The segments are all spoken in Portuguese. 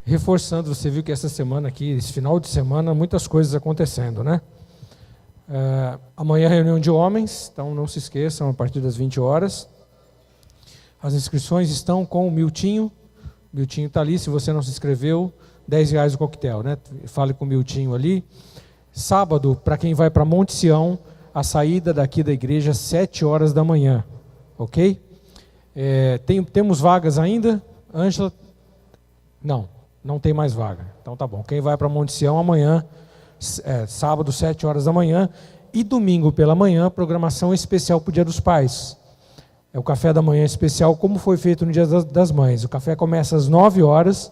Reforçando, você viu que essa semana aqui, esse final de semana, muitas coisas acontecendo, né? Amanhã reunião de homens, então não se esqueçam, a partir das 20 horas. As inscrições estão com o Miltinho. O Miltinho está ali, se você não se inscreveu, R$10 o coquetel, né? Fale com o Miltinho ali. Sábado, para quem vai para Monte Sião, a saída daqui da igreja às 7 horas da manhã, ok? Temos vagas ainda? Ângela? Não tem mais vaga. Então tá bom. Quem vai para Monte Sião amanhã, sábado, 7 horas da manhã, e domingo pela manhã, programação especial para o Dia dos Pais. É o café da manhã especial, como foi feito no Dia das Mães. O café começa às 9 horas.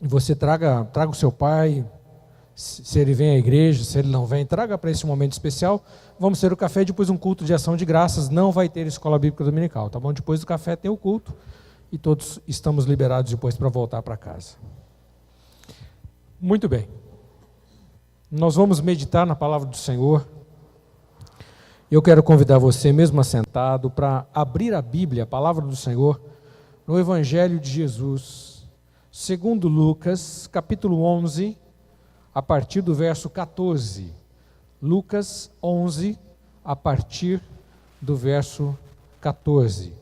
Você traga o seu pai, se ele vem à igreja, se ele não vem, traga para esse momento especial. Vamos ter o café, depois um culto de ação de graças. Não vai ter escola bíblica dominical, tá bom? Depois do café tem o culto. E todos estamos liberados depois para voltar para casa. Muito bem. Nós vamos meditar na palavra do Senhor. Eu quero convidar você, mesmo assentado, para abrir a Bíblia, a palavra do Senhor, no Evangelho de Jesus, segundo Lucas, capítulo 11, a partir do verso 14. Lucas 11, a partir do verso 14.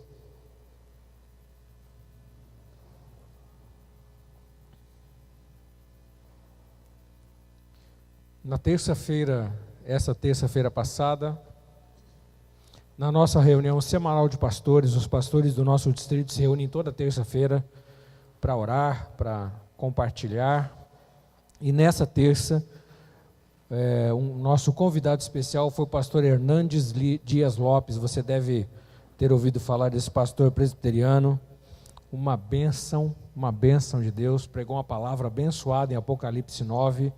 Essa terça-feira passada, na nossa reunião semanal de pastores, os pastores do nosso distrito se reúnem toda terça-feira para orar, para compartilhar. E nessa terça, nosso convidado especial foi o pastor Hernandes Dias Lopes. Você deve ter ouvido falar desse pastor presbiteriano. Uma bênção de Deus. Pregou uma palavra abençoada em Apocalipse 9,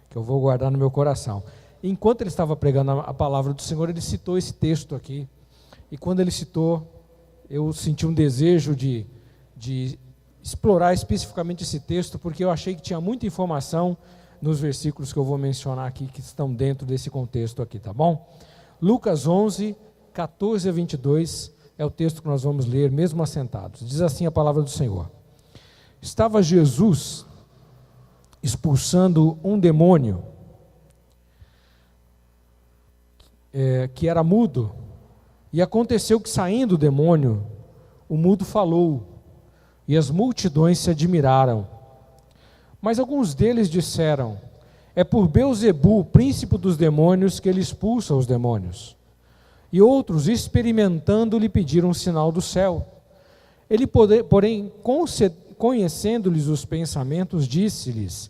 que eu vou guardar no meu coração. Enquanto ele estava pregando a palavra do Senhor, ele citou esse texto aqui. E quando ele citou, eu senti um desejo de explorar especificamente esse texto, porque eu achei que tinha muita informação nos versículos que eu vou mencionar aqui, que estão dentro desse contexto aqui, tá bom? Lucas 11, 14 a 22, é o texto que nós vamos ler, mesmo assentados. Diz assim a palavra do Senhor. Estava Jesus expulsando um demônio que era mudo, e aconteceu que, saindo o demônio, o mudo falou, e as multidões se admiraram. Mas alguns deles disseram: é por Beelzebu, príncipe dos demônios, que ele expulsa os demônios. E outros, experimentando, lhe pediram um sinal do céu. Ele, porém, conhecendo-lhes os pensamentos, disse-lhes: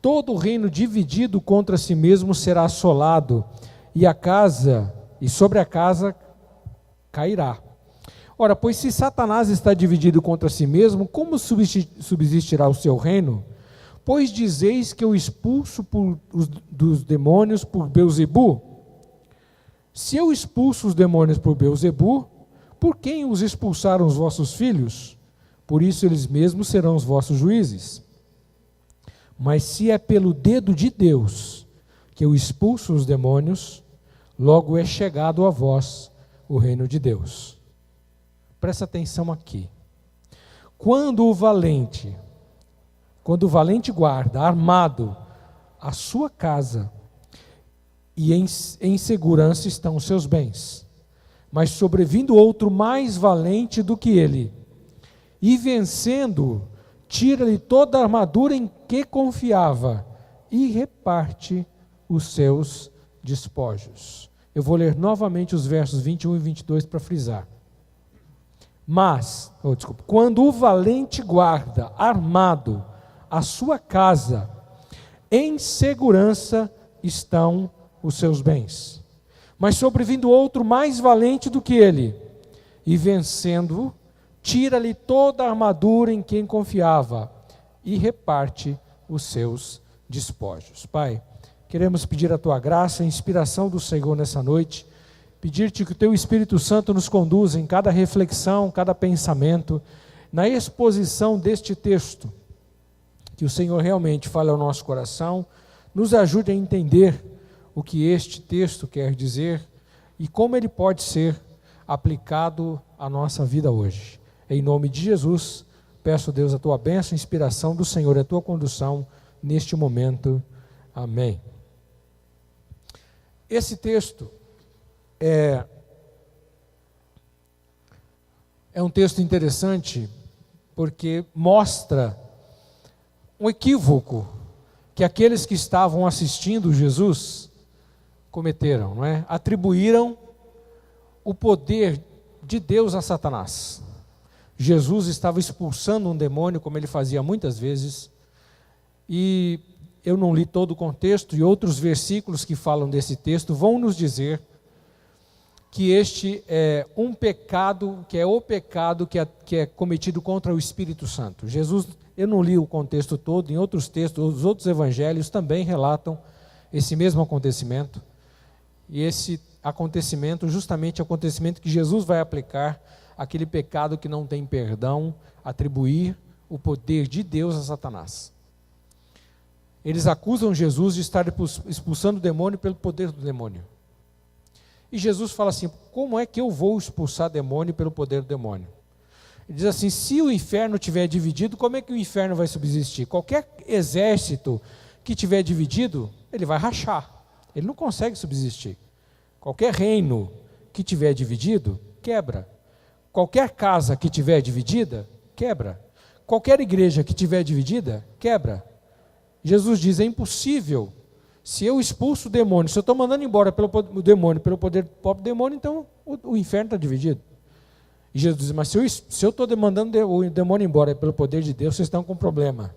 todo reino dividido contra si mesmo será assolado, e sobre a casa cairá. Ora, pois se Satanás está dividido contra si mesmo, como subsistirá o seu reino? Pois dizeis que eu expulso dos demônios por Beelzebu? Se eu expulso os demônios por Beelzebu, por quem os expulsaram os vossos filhos? Por isso eles mesmos serão os vossos juízes. Mas se é pelo dedo de Deus que eu expulso os demônios, logo é chegado a vós o reino de Deus. Presta atenção aqui. Quando o valente guarda armado a sua casa, e em segurança estão os seus bens, mas sobrevindo outro mais valente do que ele, e vencendo, tira-lhe toda a armadura em que confiava e reparte os seus despojos. Eu vou ler novamente os versos 21 e 22 para frisar. Quando o valente guarda armado a sua casa, em segurança estão os seus bens. Mas sobrevindo outro mais valente do que ele, e vencendo, tira-lhe toda a armadura em quem confiava e reparte os seus despojos. Pai, queremos pedir a tua graça, a inspiração do Senhor nessa noite, pedir-te que o teu Espírito Santo nos conduza em cada reflexão, cada pensamento, na exposição deste texto, que o Senhor realmente fale ao nosso coração, nos ajude a entender o que este texto quer dizer e como ele pode ser aplicado à nossa vida hoje. Em nome de Jesus, peço, Deus, a tua bênção, a inspiração do Senhor, a tua condução neste momento. Amém. Esse texto é um texto interessante porque mostra um equívoco que aqueles que estavam assistindo Jesus cometeram, não é? Atribuíram o poder de Deus a Satanás. Jesus estava expulsando um demônio, como ele fazia muitas vezes, e eu não li todo o contexto, e outros versículos que falam desse texto vão nos dizer que este é um pecado, que é o pecado que é cometido contra o Espírito Santo. Jesus, eu não li o contexto todo, em outros textos, os outros evangelhos também relatam esse mesmo acontecimento, e esse acontecimento, justamente o acontecimento que Jesus vai aplicar, aquele pecado que não tem perdão, atribuir o poder de Deus a Satanás. Eles acusam Jesus de estar expulsando o demônio pelo poder do demônio. E Jesus fala assim: como é que eu vou expulsar demônio pelo poder do demônio? Ele diz assim: se o inferno estiver dividido, como é que o inferno vai subsistir? Qualquer exército que estiver dividido, ele vai rachar, ele não consegue subsistir. Qualquer reino que estiver dividido, quebra. Qualquer casa que estiver dividida, quebra. Qualquer igreja que estiver dividida, quebra. Jesus diz: é impossível. Se eu expulso o demônio, se eu estou mandando embora o demônio pelo poder do próprio demônio, então o inferno está dividido. E Jesus diz: mas se eu estou mandando o demônio embora pelo poder de Deus, vocês estão com problema.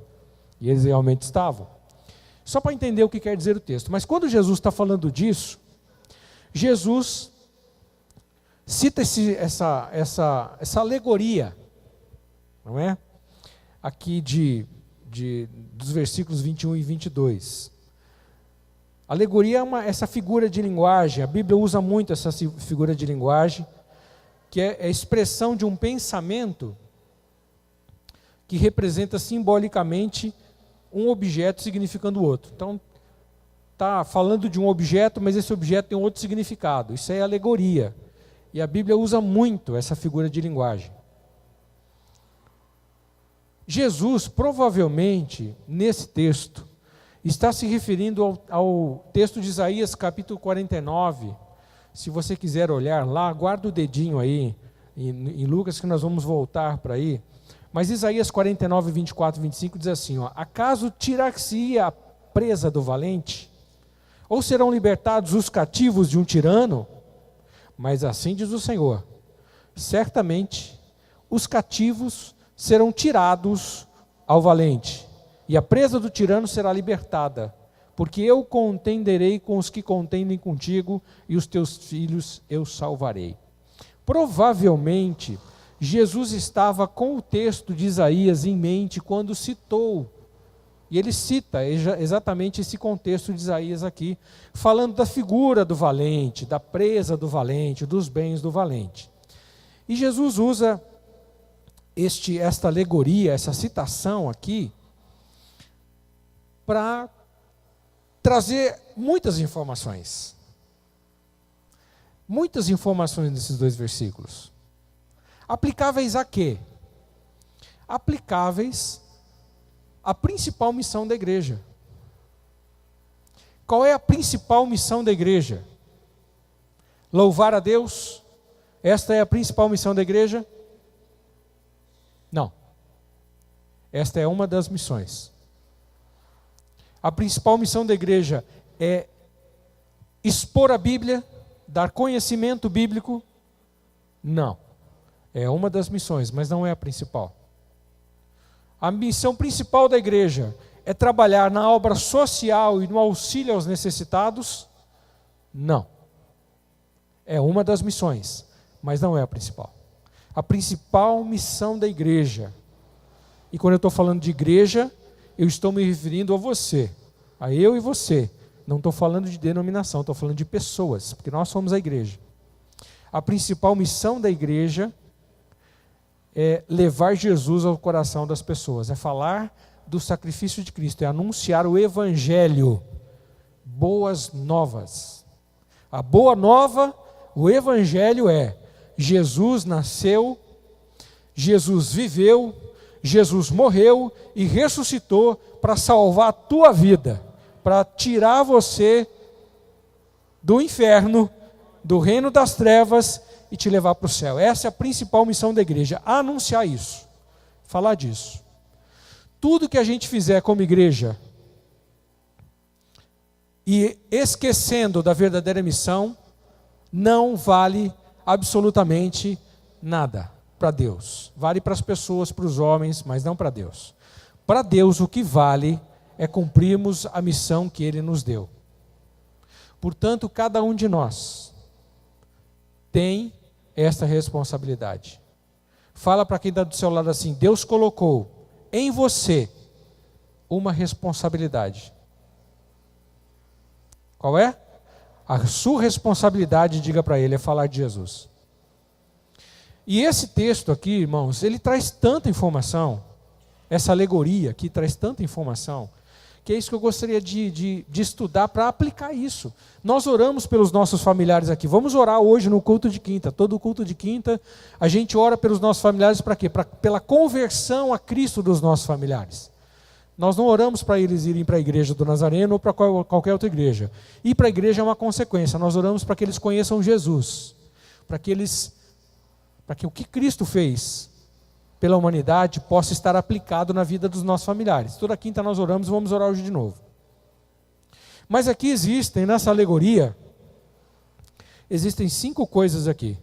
E eles realmente estavam. Só para entender o que quer dizer o texto. Mas quando Jesus está falando disso, Jesus cita essa alegoria, não é? Aqui dos versículos 21 e 22. Alegoria é essa figura de linguagem, a Bíblia usa muito essa figura de linguagem, que é a expressão de um pensamento que representa simbolicamente um objeto significando o outro. Então, está falando de um objeto, mas esse objeto tem outro significado. Isso é alegoria. E a Bíblia usa muito essa figura de linguagem. Jesus, provavelmente, nesse texto, está se referindo ao texto de Isaías, capítulo 49. Se você quiser olhar lá, guarda o dedinho aí, em Lucas, que nós vamos voltar para aí. Mas Isaías 49, 24 e 25 diz assim: acaso tirar-se-ia a presa do valente? Ou serão libertados os cativos de um tirano? Mas assim diz o Senhor: certamente os cativos serão tirados ao valente, e a presa do tirano será libertada, porque eu contenderei com os que contendem contigo, e os teus filhos eu salvarei. Provavelmente, Jesus estava com o texto de Isaías em mente quando citou, e ele cita exatamente esse contexto de Isaías aqui, falando da figura do valente, da presa do valente, dos bens do valente. E Jesus usa esta alegoria, essa citação aqui, para trazer muitas informações. Muitas informações nesses dois versículos. Aplicáveis a quê? Aplicáveis à principal missão da igreja. Qual é a principal missão da igreja? Louvar a Deus? Esta é a principal missão da igreja? Não. Esta é uma das missões. A principal missão da igreja é expor a Bíblia, dar conhecimento bíblico? Não. É uma das missões, mas não é a principal. A missão principal da igreja é trabalhar na obra social e no auxílio aos necessitados? Não. É uma das missões, mas não é a principal. A principal missão da igreja, e quando eu estou falando de igreja, eu estou me referindo a você, a eu e você. Não estou falando de denominação, estou falando de pessoas, porque nós somos a igreja. A principal missão da igreja é levar Jesus ao coração das pessoas, é falar do sacrifício de Cristo, é anunciar o evangelho, boas novas. A boa nova, o evangelho é: Jesus nasceu, Jesus viveu, Jesus morreu e ressuscitou para salvar a tua vida, para tirar você do inferno, do reino das trevas e te levar para o céu. Essa é a principal missão da igreja, anunciar isso, falar disso. Tudo que a gente fizer como igreja e esquecendo da verdadeira missão, não vale absolutamente nada para Deus. Vale para as pessoas, para os homens, mas não para Deus. Para Deus o que vale é cumprirmos a missão que Ele nos deu. Portanto, cada um de nós tem esta responsabilidade. Fala para quem está do seu lado assim: Deus colocou em você uma responsabilidade. Qual é? A sua responsabilidade, diga para ele, é falar de Jesus. E esse texto aqui, irmãos, ele traz tanta informação, essa alegoria aqui traz tanta informação, que é isso que eu gostaria de estudar para aplicar isso. Nós oramos pelos nossos familiares aqui. Vamos orar hoje no culto de quinta. Todo culto de quinta, a gente ora pelos nossos familiares para quê? Pela conversão a Cristo dos nossos familiares. Nós não oramos para eles irem para a igreja do Nazareno ou para qualquer outra igreja. Ir para a igreja é uma consequência. Nós oramos para que eles conheçam Jesus. Para que o que Cristo fez pela humanidade possa estar aplicado na vida dos nossos familiares. Toda quinta nós oramos e vamos orar hoje de novo. Mas aqui existem, nessa alegoria, existem 5 coisas aqui.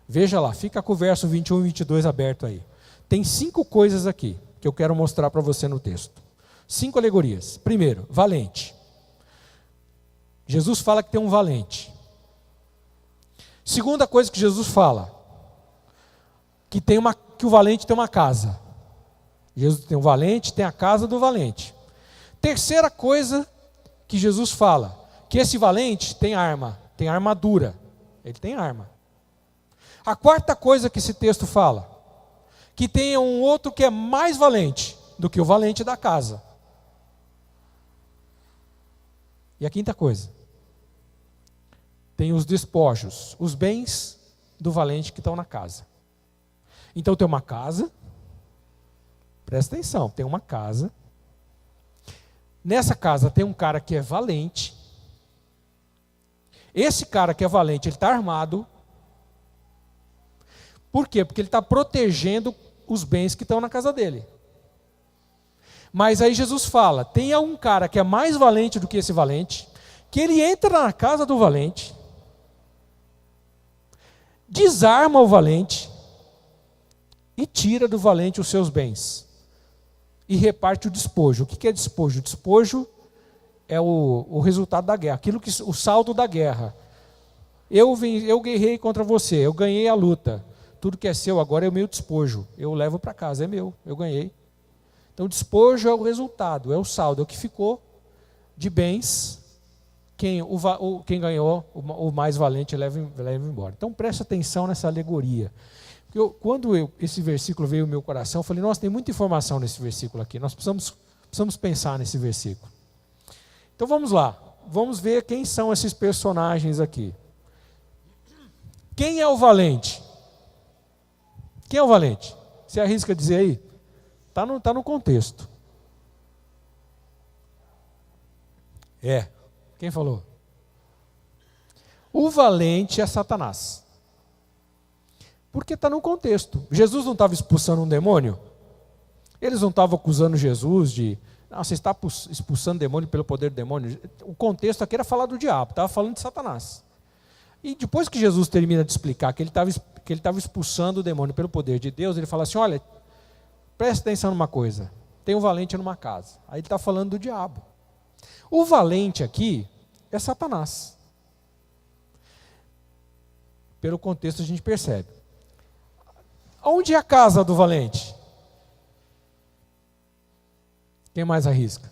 Veja lá, fica com o verso 21 e 22 aberto aí. Tem 5 coisas aqui que eu quero mostrar para você no texto. 5 alegorias. Primeiro, valente. Jesus fala que tem um valente. Segunda coisa que Jesus fala, que o valente tem uma casa. Jesus tem um valente, tem a casa do valente. Terceira coisa que Jesus fala, que esse valente tem arma, tem armadura. Ele tem arma. A quarta coisa que esse texto fala, que tem um outro que é mais valente do que o valente da casa. E a quinta coisa, tem os despojos, os bens do valente que estão na casa. Então tem uma casa, presta atenção, tem uma casa. Nessa casa tem um cara que é valente. Esse cara que é valente, ele está armado. Por quê? Porque ele está protegendo os bens que estão na casa dele. Mas aí Jesus fala, tem um cara que é mais valente do que esse valente, que ele entra na casa do valente, desarma o valente e tira do valente os seus bens. E reparte o despojo. O que é despojo? Despojo é o resultado da guerra, o saldo da guerra. Eu guerrei contra você, eu ganhei a luta. Tudo que é seu agora é o meu despojo. Eu levo para casa, é meu, eu ganhei. Então, despojo é o resultado, é o saldo, é o que ficou de bens. Quem ganhou, o mais valente, leva embora. Então, preste atenção nessa alegoria. Quando esse versículo veio ao meu coração, eu falei, nossa, tem muita informação nesse versículo aqui. Nós precisamos pensar nesse versículo. Então, vamos lá. Vamos ver quem são esses personagens aqui. Quem é o valente? Quem é o valente? Você arrisca dizer aí? Está no contexto. Quem falou? O valente é Satanás. Porque está no contexto. Jesus não estava expulsando um demônio? Eles não estavam acusando Jesus de... você está expulsando demônio pelo poder do demônio. O contexto aqui era falar do diabo, estava falando de Satanás. E depois que Jesus termina de explicar que ele estava expulsando o demônio pelo poder de Deus, ele fala assim, olha, presta atenção numa coisa, tem um valente numa casa. Aí ele está falando do diabo. O valente aqui é Satanás. Pelo contexto a gente percebe. Onde é a casa do valente? Quem mais arrisca?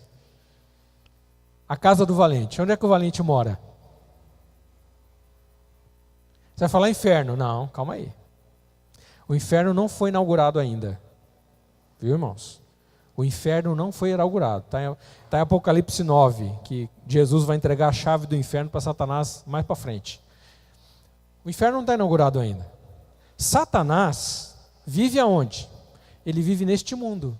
A casa do valente. Onde é que o valente mora? Você vai falar inferno? Não, calma aí. O inferno não foi inaugurado ainda. Viu, irmãos? O inferno não foi inaugurado. Está em Apocalipse 9, que Jesus vai entregar a chave do inferno para Satanás mais para frente. O inferno não está inaugurado ainda. Satanás vive aonde? Ele vive neste mundo.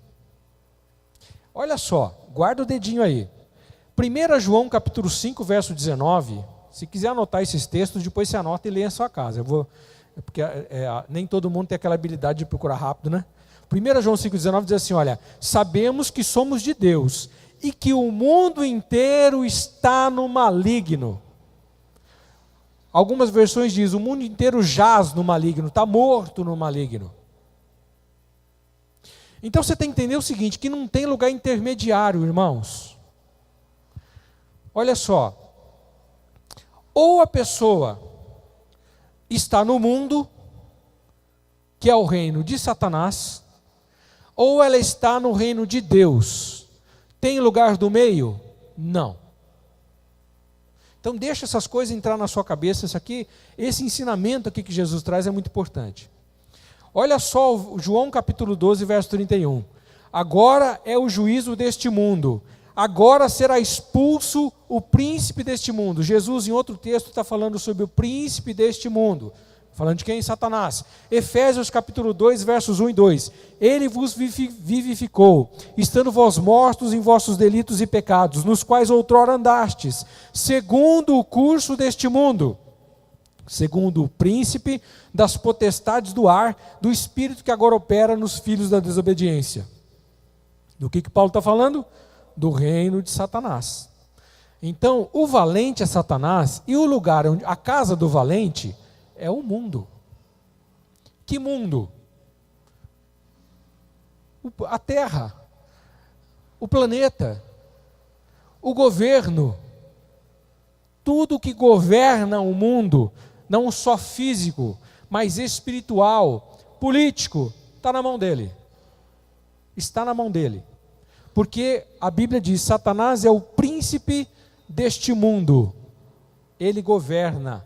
Olha só, guarda o dedinho aí. 1 João capítulo 5, verso 19. Se quiser anotar esses textos, depois você anota e lê em sua casa. Porque nem todo mundo tem aquela habilidade de procurar rápido, né? 1 João 5,19 diz assim, olha, sabemos que somos de Deus e que o mundo inteiro está no maligno. Algumas versões dizem, o mundo inteiro jaz no maligno, está morto no maligno. Então você tem que entender o seguinte, que não tem lugar intermediário, irmãos. Olha só, ou a pessoa está no mundo, que é o reino de Satanás, ou ela está no reino de Deus. Tem lugar do meio? Não. Então deixa essas coisas entrar na sua cabeça. Esse ensinamento aqui que Jesus traz é muito importante. Olha só João capítulo 12, verso 31. Agora é o juízo deste mundo. Agora será expulso o príncipe deste mundo. Jesus, em outro texto, está falando sobre o príncipe deste mundo. Falando de quem? Satanás. Efésios capítulo 2, versos 1 e 2. Ele vos vivificou, estando vós mortos em vossos delitos e pecados, nos quais outrora andastes, segundo o curso deste mundo, segundo o príncipe das potestades do ar, do espírito que agora opera nos filhos da desobediência. Do que Paulo está falando? Do reino de Satanás. Então, o valente é Satanás, e o lugar onde a casa do valente é o mundo. Que mundo? A terra, o planeta, o governo, tudo que governa o mundo, não só físico, mas espiritual, político, está na mão dele. Está na mão dele. Porque a Bíblia diz, Satanás é o príncipe deste mundo. Ele governa.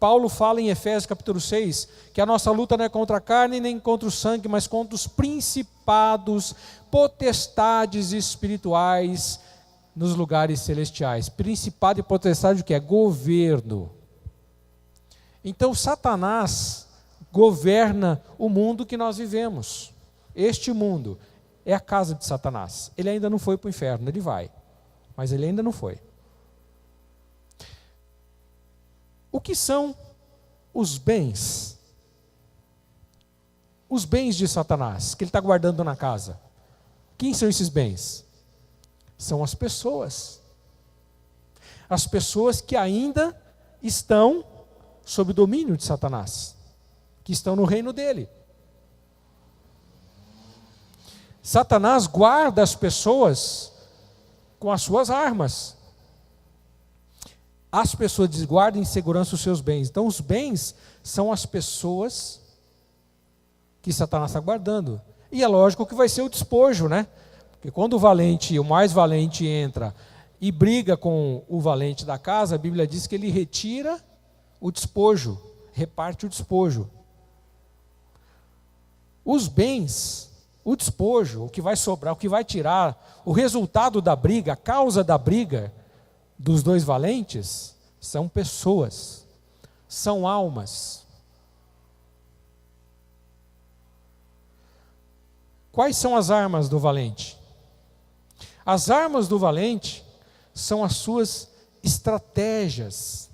Paulo fala em Efésios capítulo 6, que a nossa luta não é contra a carne nem contra o sangue, mas contra os principados, potestades espirituais nos lugares celestiais. Principado e potestade o que é? Governo. Então Satanás governa o mundo que nós vivemos. Este mundo é a casa de Satanás. Ele ainda não foi para o inferno, ele vai, mas ele ainda não foi. O que são os bens? Os bens de Satanás, que ele está guardando na casa. Quem são esses bens? São as pessoas. As pessoas que ainda estão sob o domínio de Satanás, que estão no reino dele. Satanás guarda as pessoas com as suas armas. As pessoas guardam em segurança os seus bens. Então os bens são as pessoas que Satanás está guardando. E é lógico que vai ser o despojo, né? Porque quando o mais valente entra e briga com o valente da casa, a Bíblia diz que ele retira o despojo, reparte o despojo. Os bens, o despojo, o que vai sobrar, o que vai tirar, o resultado da briga, a causa da briga dos dois valentes, são pessoas, são almas. Quais são as armas do valente? As armas do valente são as suas estratégias.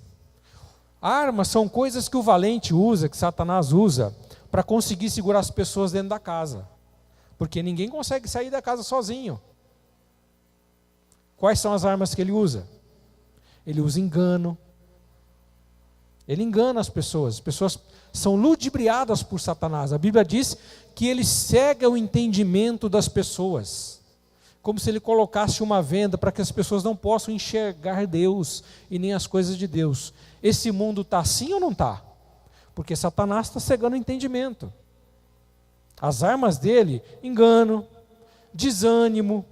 Armas são coisas que o valente usa, que Satanás usa, para conseguir segurar as pessoas dentro da casa. Porque ninguém consegue sair da casa sozinho. Quais são as armas que ele usa? Ele usa engano. Ele engana as pessoas são ludibriadas por Satanás. A Bíblia diz que ele cega o entendimento das pessoas, como se ele colocasse uma venda para que as pessoas não possam enxergar Deus e nem as coisas de Deus. Esse mundo está assim ou não está? Porque Satanás está cegando o entendimento. As armas dele, engano, desânimo,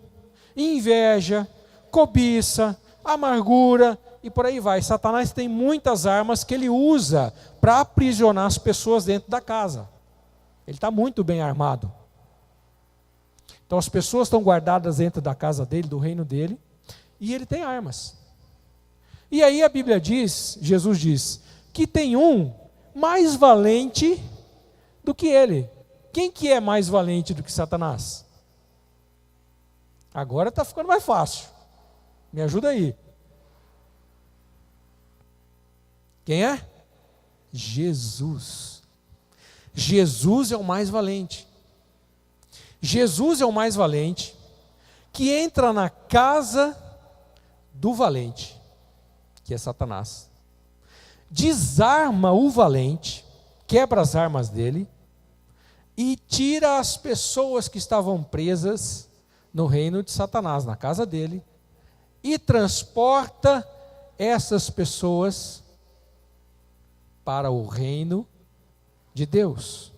inveja, cobiça, amargura e por aí vai. Satanás tem muitas armas que ele usa para aprisionar as pessoas dentro da casa. Ele está muito bem armado. Então as pessoas estão guardadas dentro da casa dele, do reino dele, e ele tem armas. E aí a Bíblia diz, Jesus diz, que tem um mais valente do que ele. Quem que é mais valente do que Satanás? Agora está ficando mais fácil. Me ajuda aí. Quem é? Jesus. Jesus é o mais valente. Jesus é o mais valente que entra na casa do valente, que é Satanás. Desarma o valente, quebra as armas dele e tira as pessoas que estavam presas no reino de Satanás, na casa dele, e transporta essas pessoas para o reino de Deus.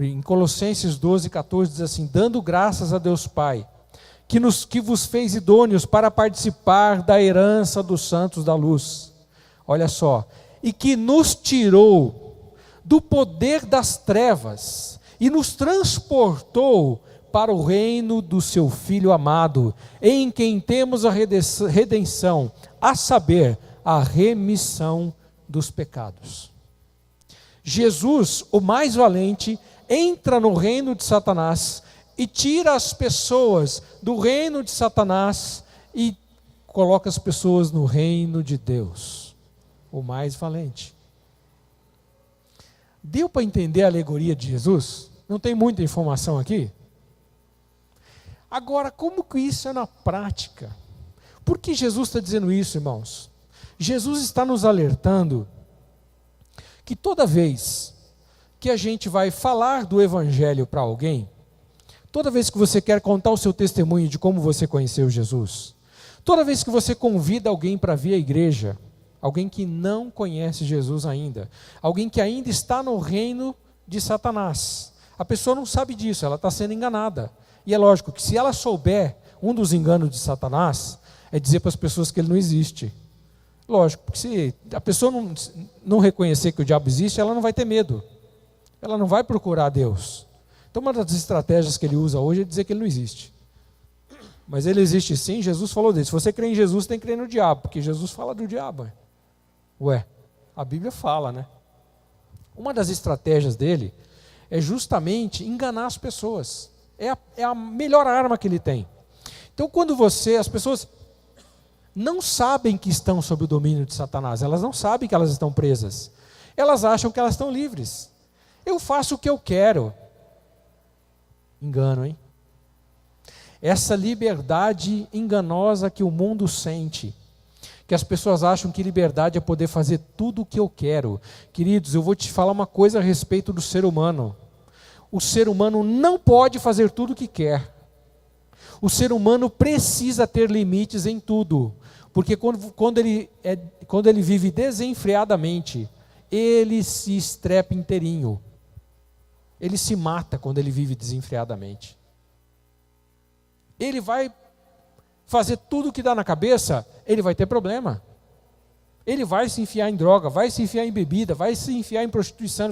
Em Colossenses 12:14 diz assim: dando graças a Deus Pai, que vos fez idôneos para participar da herança dos santos da luz. Olha só, e que nos tirou do poder das trevas e nos transportou para o reino do seu Filho amado, em quem temos a redenção, a saber, a remissão dos pecados. Jesus, o mais valente, entra no reino de Satanás e tira as pessoas do reino de Satanás e coloca as pessoas no reino de Deus, o mais valente. Deu para entender a alegoria de Jesus? Não tem muita informação aqui? Agora, como que isso é na prática? Por que Jesus está dizendo isso, irmãos? Jesus está nos alertando que toda vez que a gente vai falar do Evangelho para alguém, toda vez que você quer contar o seu testemunho de como você conheceu Jesus, toda vez que você convida alguém para vir à igreja, alguém que não conhece Jesus ainda, alguém que ainda está no reino de Satanás, a pessoa não sabe disso, ela está sendo enganada. E é lógico que se ela souber, um dos enganos de Satanás é dizer para as pessoas que ele não existe. Lógico, porque se a pessoa não reconhecer que o diabo existe, ela não vai ter medo. Ela não vai procurar Deus. Então uma das estratégias que ele usa hoje é dizer que ele não existe. Mas ele existe sim, Jesus falou dele. Se você crê em Jesus, tem que crer no diabo, porque Jesus fala do diabo. Ué, a Bíblia fala, né? Uma das estratégias dele é justamente enganar as pessoas. É a melhor arma que ele tem. Então quando as pessoas não sabem que estão sob o domínio de Satanás, elas não sabem que elas estão presas, elas acham que elas estão livres. Eu faço o que eu quero. Engano, hein? Essa liberdade enganosa que o mundo sente, que as pessoas acham que liberdade é poder fazer tudo o que eu quero. Queridos, eu vou te falar uma coisa a respeito do ser humano. O ser humano não pode fazer tudo o que quer. O ser humano precisa ter limites em tudo, porque quando ele vive desenfreadamente, ele se estrepa inteirinho. Ele se mata quando ele vive desenfreadamente. Ele vai fazer tudo o que dá na cabeça, ele vai ter problema. Ele vai se enfiar em droga, vai se enfiar em bebida, vai se enfiar em prostituição,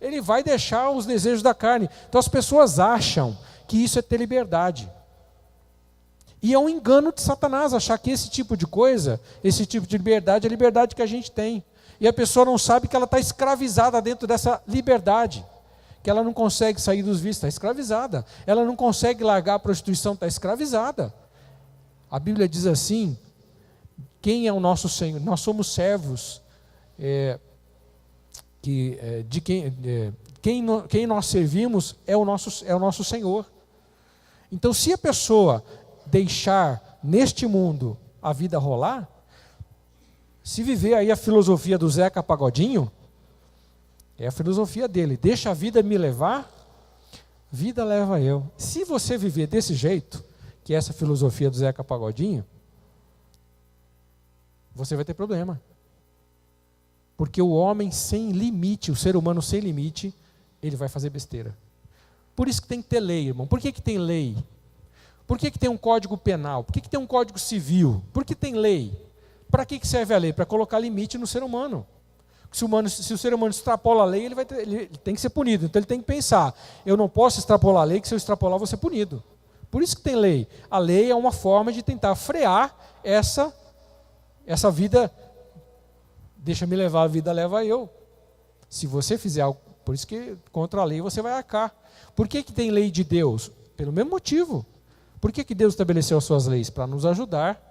ele vai deixar os desejos da carne. Então as pessoas acham que isso é ter liberdade. E é um engano de Satanás achar que esse tipo de coisa, esse tipo de liberdade é a liberdade que a gente tem. E a pessoa não sabe que ela está escravizada dentro dessa liberdade. Que ela não consegue sair dos vícios, está escravizada. Ela não consegue largar a prostituição, está escravizada. A Bíblia diz assim: quem é o nosso Senhor? Nós somos servos de quem nós servimos é o nosso Senhor. Então, se a pessoa deixar neste mundo a vida rolar, se viver aí a filosofia do Zeca Pagodinho, é a filosofia dele: deixa a vida me levar, vida leva eu. Se você viver desse jeito, que é essa filosofia do Zeca Pagodinho, você vai ter problema. Porque o homem sem limite, o ser humano sem limite, ele vai fazer besteira. Por isso que tem que ter lei, irmão. Por que tem lei? Por que tem um código penal? Por que tem um código civil? Por que tem lei? Para que serve a lei? Para colocar limite no ser humano. Se o ser humano extrapola a lei, ele tem que ser punido. Então ele tem que pensar: eu não posso extrapolar a lei, que se eu extrapolar eu vou ser punido. Por isso que tem lei. A lei é uma forma de tentar frear essa vida. Deixa me levar, a vida leva eu. Se você fizer algo, por isso que contra a lei você vai arcar. Por que tem lei de Deus? Pelo mesmo motivo. Por que Deus estabeleceu as suas leis? Para nos ajudar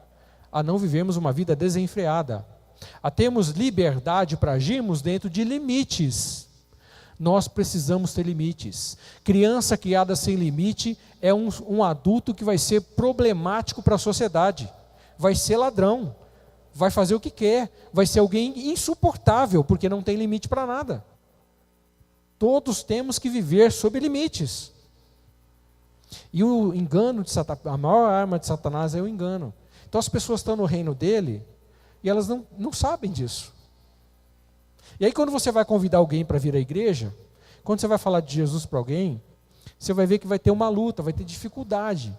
a não vivermos uma vida desenfreada, a termos liberdade para agirmos dentro de limites. Nós precisamos ter limites. Criança criada sem limite é um adulto que vai ser problemático para a sociedade, vai ser ladrão, vai fazer o que quer, vai ser alguém insuportável, porque não tem limite para nada. Todos temos que viver sob limites. E o engano de Satanás, a maior arma de Satanás é o engano. Então as pessoas estão no reino dele e elas não sabem disso. E aí quando você vai convidar alguém para vir à igreja, quando você vai falar de Jesus para alguém, você vai ver que vai ter uma luta, vai ter dificuldade.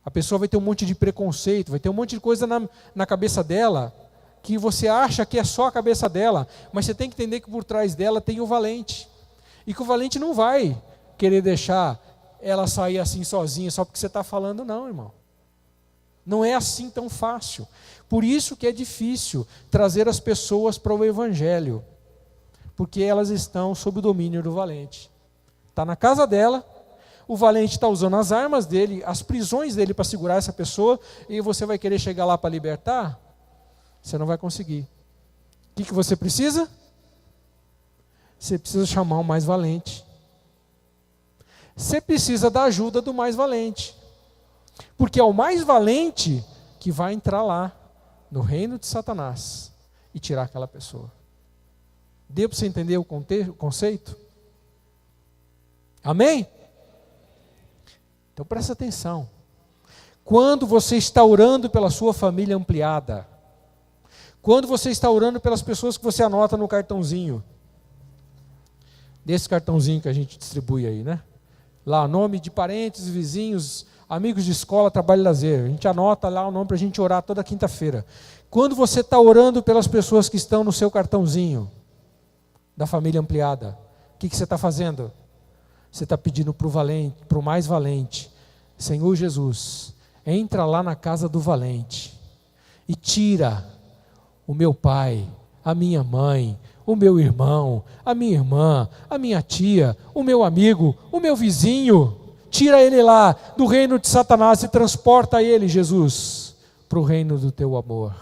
A pessoa vai ter um monte de preconceito, vai ter um monte de coisa na cabeça dela, que você acha que é só a cabeça dela, mas você tem que entender que por trás dela tem o valente. E que o valente não vai querer deixar ela sair assim sozinha, só porque você está falando, não, irmão. Não é assim tão fácil. Por isso que é difícil trazer as pessoas para o Evangelho, porque elas estão sob o domínio do valente. Está na casa dela, o valente está usando as armas dele, as prisões dele para segurar essa pessoa, e você vai querer chegar lá para libertar? Você não vai conseguir. O que você precisa? Você precisa chamar o mais valente. Você precisa da ajuda do mais valente. Porque é o mais valente que vai entrar lá, no reino de Satanás, e tirar aquela pessoa. Deu para você entender o conceito? Amém? Então presta atenção. Quando você está orando pela sua família ampliada, quando você está orando pelas pessoas que você anota no cartãozinho, desse cartãozinho que a gente distribui aí, né? Lá, nome de parentes, vizinhos, amigos de escola, trabalho e lazer. A gente anota lá o nome para a gente orar toda quinta-feira. Quando você está orando pelas pessoas que estão no seu cartãozinho da família ampliada, o que você está fazendo? Você está pedindo para o valente, para o mais valente, Senhor Jesus, entra lá na casa do valente e tira o meu pai, a minha mãe, o meu irmão, a minha irmã, a minha tia, o meu amigo, o meu vizinho, tira ele lá do reino de Satanás e transporta ele, Jesus, para o reino do teu amor.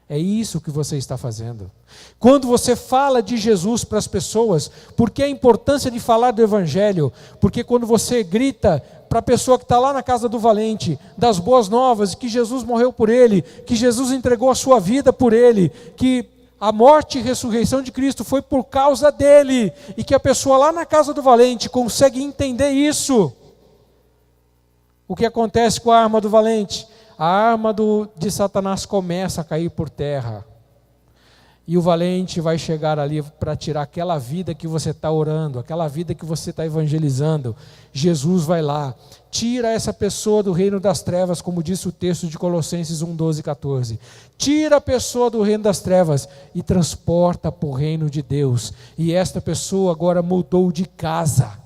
É isso que você está fazendo. Quando você fala de Jesus para as pessoas, porque a importância de falar do Evangelho? Porque quando você grita para a pessoa que está lá na casa do valente, das boas novas, que Jesus morreu por ele, que Jesus entregou a sua vida por ele, que a morte e ressurreição de Cristo foi por causa dele, e que a pessoa lá na casa do valente consegue entender isso. O que acontece com a arma do valente? A arma de Satanás começa a cair por terra. E o valente vai chegar ali para tirar aquela vida que você está orando, aquela vida que você está evangelizando. Jesus vai lá, tira essa pessoa do reino das trevas, como disse o texto de Colossenses 1, 12 e 14. Tira a pessoa do reino das trevas e transporta para o reino de Deus. E esta pessoa agora mudou de casa.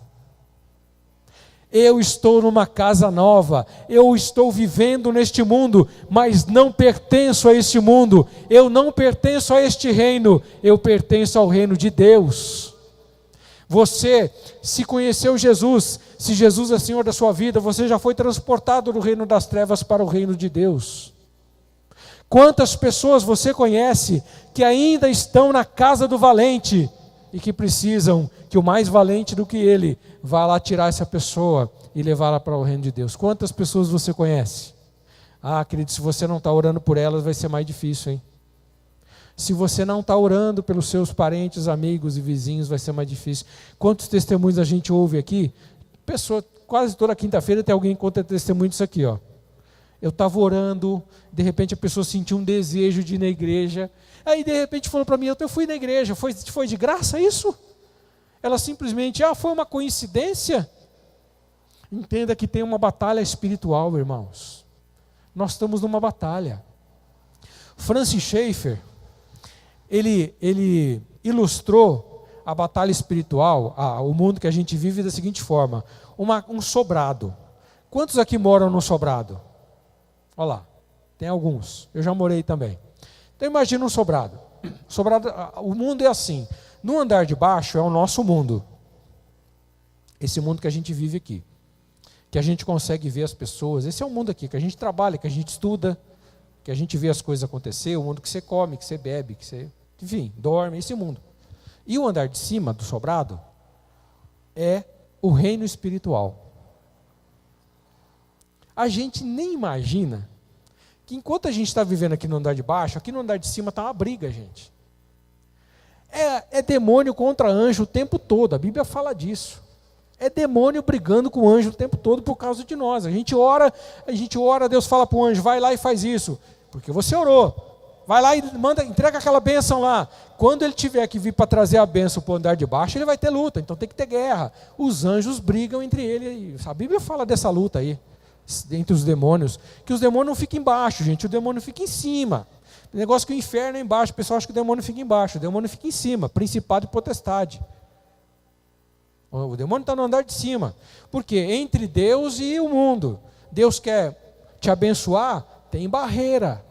Eu estou numa casa nova, eu estou vivendo neste mundo, mas não pertenço a este mundo, eu não pertenço a este reino, eu pertenço ao reino de Deus. Você, se conheceu Jesus, se Jesus é Senhor da sua vida, você já foi transportado do reino das trevas para o reino de Deus. Quantas pessoas você conhece que ainda estão na casa do valente, e que precisam que o mais valente do que ele vá lá tirar essa pessoa e levá-la para o reino de Deus? Quantas pessoas você conhece? Ah, querido, se você não está orando por elas, vai ser mais difícil, hein? Se você não está orando pelos seus parentes, amigos e vizinhos, vai ser mais difícil. Quantos testemunhos a gente ouve aqui? Pessoa, quase toda quinta-feira tem alguém que conta testemunho disso aqui, ó. Eu estava orando, de repente a pessoa sentiu um desejo de ir na igreja, aí de repente falou para mim, eu fui na igreja, foi de graça isso? Ela simplesmente, foi uma coincidência? Entenda que tem uma batalha espiritual, irmãos. Nós estamos numa batalha. Francis Schaeffer, ele ilustrou a batalha espiritual, o mundo que a gente vive da seguinte forma, um sobrado. Quantos aqui moram no sobrado? Olha lá, tem alguns, eu já morei também. Então imagina um sobrado. O mundo é assim, No andar de baixo é o nosso mundo. Esse mundo que a gente vive aqui. Que a gente consegue ver as pessoas. Esse é o mundo aqui, que a gente trabalha, que a gente estuda, que a gente vê as coisas acontecer, o mundo que você come, que você bebe, que você, enfim, dorme, esse mundo. E o andar de cima, do sobrado, é o reino espiritual. A gente nem imagina que enquanto a gente está vivendo aqui no andar de baixo, aqui no andar de cima está uma briga, gente. É demônio contra anjo o tempo todo, a Bíblia fala disso. É demônio brigando com o anjo o tempo todo por causa de nós. A gente ora, Deus fala para o anjo, vai lá e faz isso, porque você orou. Vai lá e entrega aquela bênção lá. Quando ele tiver que vir para trazer a bênção para o andar de baixo, ele vai ter luta, então tem que ter guerra. Os anjos brigam entre eles. A Bíblia fala dessa luta aí, entre os demônios, que os demônios não ficam embaixo, gente, o demônio fica em cima. O negócio que o inferno é embaixo, o pessoal acha que o demônio fica embaixo, o demônio fica em cima, principado e potestade. O demônio está no andar de cima. Por quê? Entre Deus e o mundo. Deus quer te abençoar, tem barreira.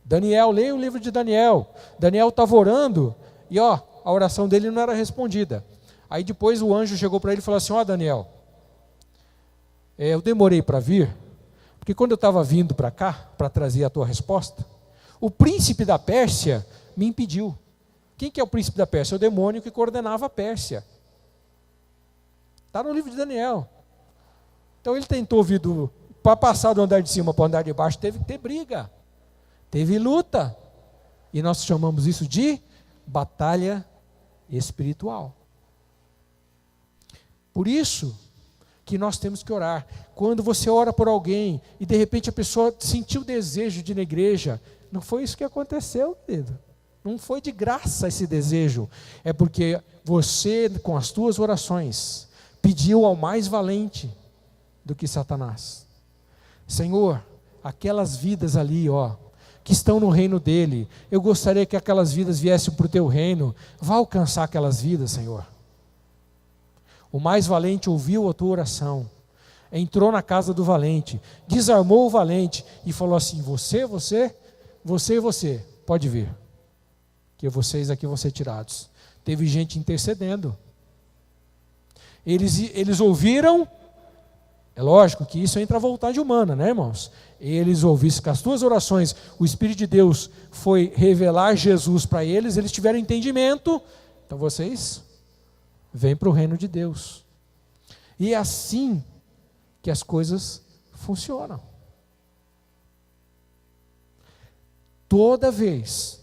Daniel, leia o livro de Daniel. Daniel estava orando e a oração dele não era respondida. Aí depois o anjo chegou para ele e falou assim, Daniel, eu demorei para vir, porque quando eu estava vindo para cá, para trazer a tua resposta, o príncipe da Pérsia me impediu. Quem que é o príncipe da Pérsia? O demônio que coordenava a Pérsia. Está no livro de Daniel. Então ele tentou vir para passar do andar de cima para o andar de baixo, teve que ter briga. Teve luta, e nós chamamos isso de batalha espiritual. Por isso que nós temos que orar. Quando você ora por alguém, e de repente a pessoa sentiu o desejo de ir na igreja, não foi isso que aconteceu, querido. Não foi de graça esse desejo, é porque você, com as tuas orações, pediu ao mais valente do que Satanás. Senhor, aquelas vidas ali, que estão no reino dele, eu gostaria que aquelas vidas viessem para o teu reino. Vá alcançar aquelas vidas, Senhor. O mais valente ouviu a tua oração, entrou na casa do valente, desarmou o valente e falou assim, você e você, pode vir, que vocês aqui vão ser tirados. Teve gente intercedendo. Eles ouviram. É lógico que isso entra a vontade humana, né, irmãos? Eles ouviram que as tuas orações, o Espírito de Deus foi revelar Jesus para eles, eles tiveram entendimento, então vocês vêm para o reino de Deus. E é assim que as coisas funcionam. Toda vez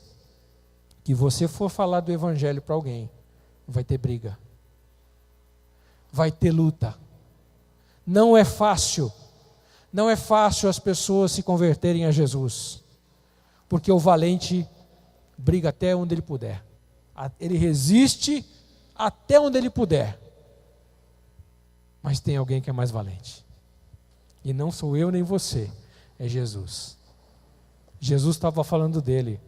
que você for falar do Evangelho para alguém, vai ter briga, vai ter luta. Não é fácil as pessoas se converterem a Jesus, porque o valente briga até onde ele puder, ele resiste até onde ele puder, mas tem alguém que é mais valente, e não sou eu nem você, é Jesus. Jesus estava falando dele,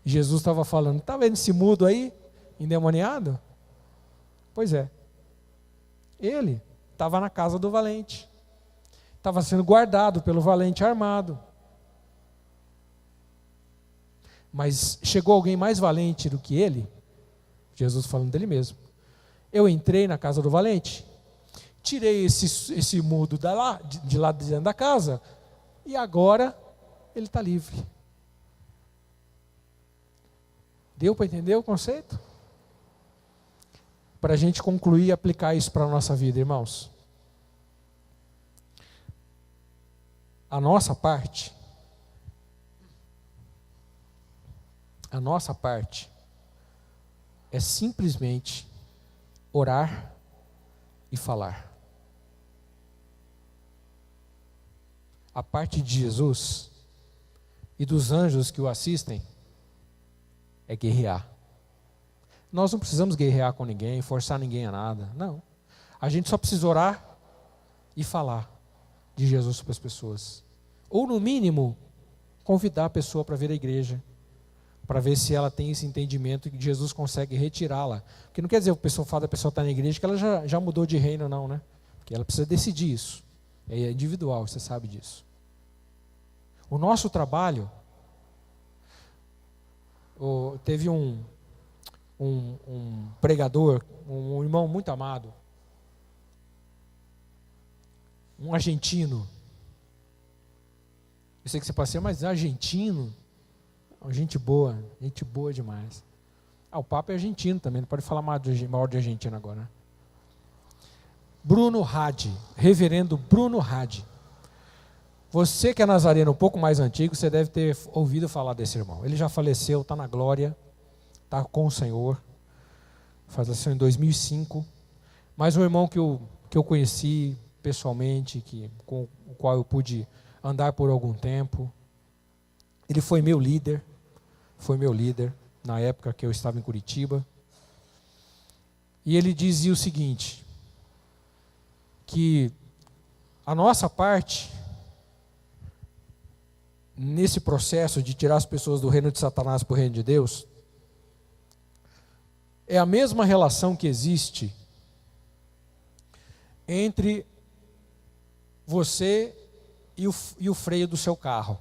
Jesus estava falando, está vendo esse mudo aí, endemoniado? Pois é, ele estava na casa do valente, estava sendo guardado pelo valente armado. Mas chegou alguém mais valente do que ele, Jesus falando dele mesmo. Eu entrei na casa do valente, tirei esse mudo de lá de dentro da casa, e agora ele está livre. Deu para entender o conceito? Para a gente concluir e aplicar isso para a nossa vida, irmãos. A nossa parte é simplesmente orar e falar. A parte de Jesus e dos anjos que o assistem é guerrear. Nós não precisamos guerrear com ninguém, forçar ninguém a nada, não. A gente só precisa orar e falar de Jesus para as pessoas. Ou no mínimo, convidar a pessoa para vir à igreja, para ver se ela tem esse entendimento que Jesus consegue retirá-la. Porque não quer dizer que o fato da pessoa estar na igreja que ela já mudou de reino, não, né? Porque ela precisa decidir isso. É individual, você sabe disso. O nosso trabalho, teve um um pregador, um irmão muito amado, um argentino. Eu sei que você passeia, mas argentino, gente boa demais. O Papa é argentino também, não pode falar mal de argentino agora, né? Bruno Hadi, reverendo Bruno Hadi. Você que é nazareno um pouco mais antigo, você deve ter ouvido falar desse irmão. Ele já faleceu, está na glória, está com o Senhor, faleceu em 2005. Mas um irmão que eu conheci pessoalmente, com o qual eu pude andar por algum tempo. Ele foi meu líder na época que eu estava em Curitiba. E ele dizia o seguinte, que a nossa parte nesse processo de tirar as pessoas do reino de Satanás para o reino de Deus é a mesma relação que existe entre você e o freio do seu carro.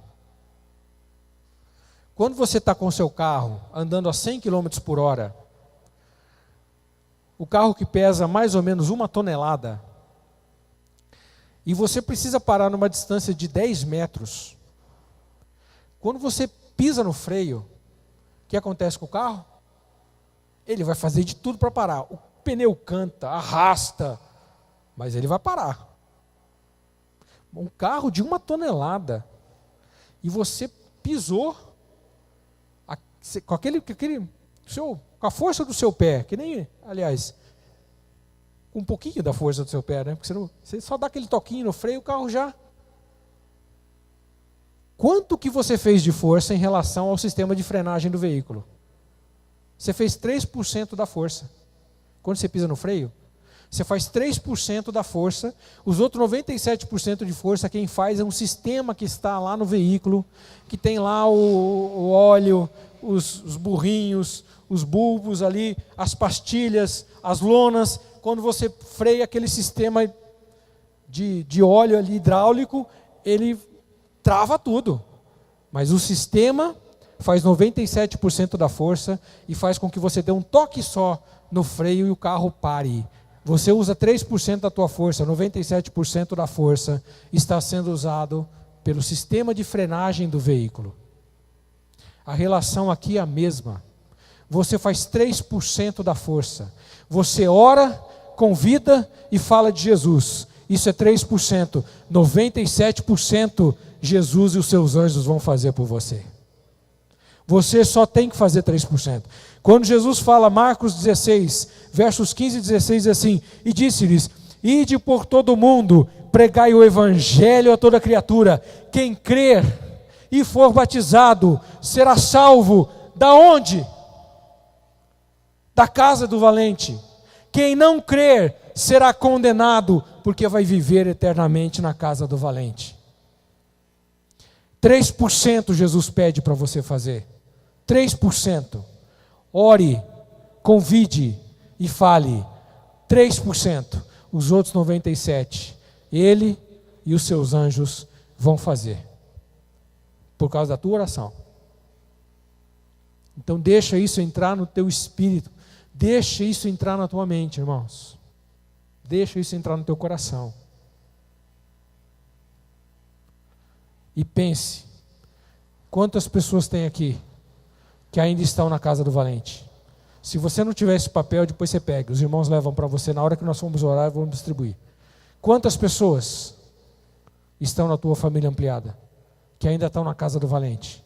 Quando você está com o seu carro andando a 100 km por hora, o carro que pesa mais ou menos 1 tonelada, e você precisa parar numa distância de 10 metros, quando você pisa no freio, o que acontece com o carro? Ele vai fazer de tudo para parar. O pneu canta, arrasta, mas ele vai parar. Um carro de 1 tonelada, e você pisou com com a força do seu pé, que nem, aliás, com um pouquinho da força do seu pé, né? Porque você só dá aquele toquinho no freio, o carro já... Quanto que você fez de força em relação ao sistema de frenagem do veículo? Você fez 3% da força. Quando você pisa no freio, você faz 3% da força, os outros 97% de força quem faz é um sistema que está lá no veículo, que tem lá o óleo, os burrinhos, os bulbos ali, as pastilhas, as lonas. Quando você freia aquele sistema de óleo ali hidráulico, ele trava tudo. Mas o sistema faz 97% da força e faz com que você dê um toque só no freio e o carro pare. Você usa 3% da tua força, 97% da força está sendo usado pelo sistema de frenagem do veículo. A relação aqui é a mesma. Você faz 3% da força. Você ora, convida e fala de Jesus. Isso é 3%. 97% Jesus e os seus anjos vão fazer por você. Você só tem que fazer 3%. Quando Jesus fala, Marcos 16, versos 15 e 16, assim, e disse-lhes, ide por todo o mundo, pregai o evangelho a toda criatura. Quem crer e for batizado será salvo. Da onde? Da casa do valente. Quem não crer será condenado, porque vai viver eternamente na casa do valente. 3% Jesus pede para você fazer. 3%. Ore, convide e fale. 3%. Os outros 97%. Ele e os seus anjos vão fazer. Por causa da tua oração. Então deixa isso entrar no teu espírito. Deixa isso entrar na tua mente, irmãos. Deixa isso entrar no teu coração. E pense, quantas pessoas tem aqui que ainda estão na casa do valente? Se você não tiver esse papel, depois você pega. Os irmãos levam para você na hora que nós formos orar, vamos distribuir. Quantas pessoas estão na tua família ampliada que ainda estão na casa do valente?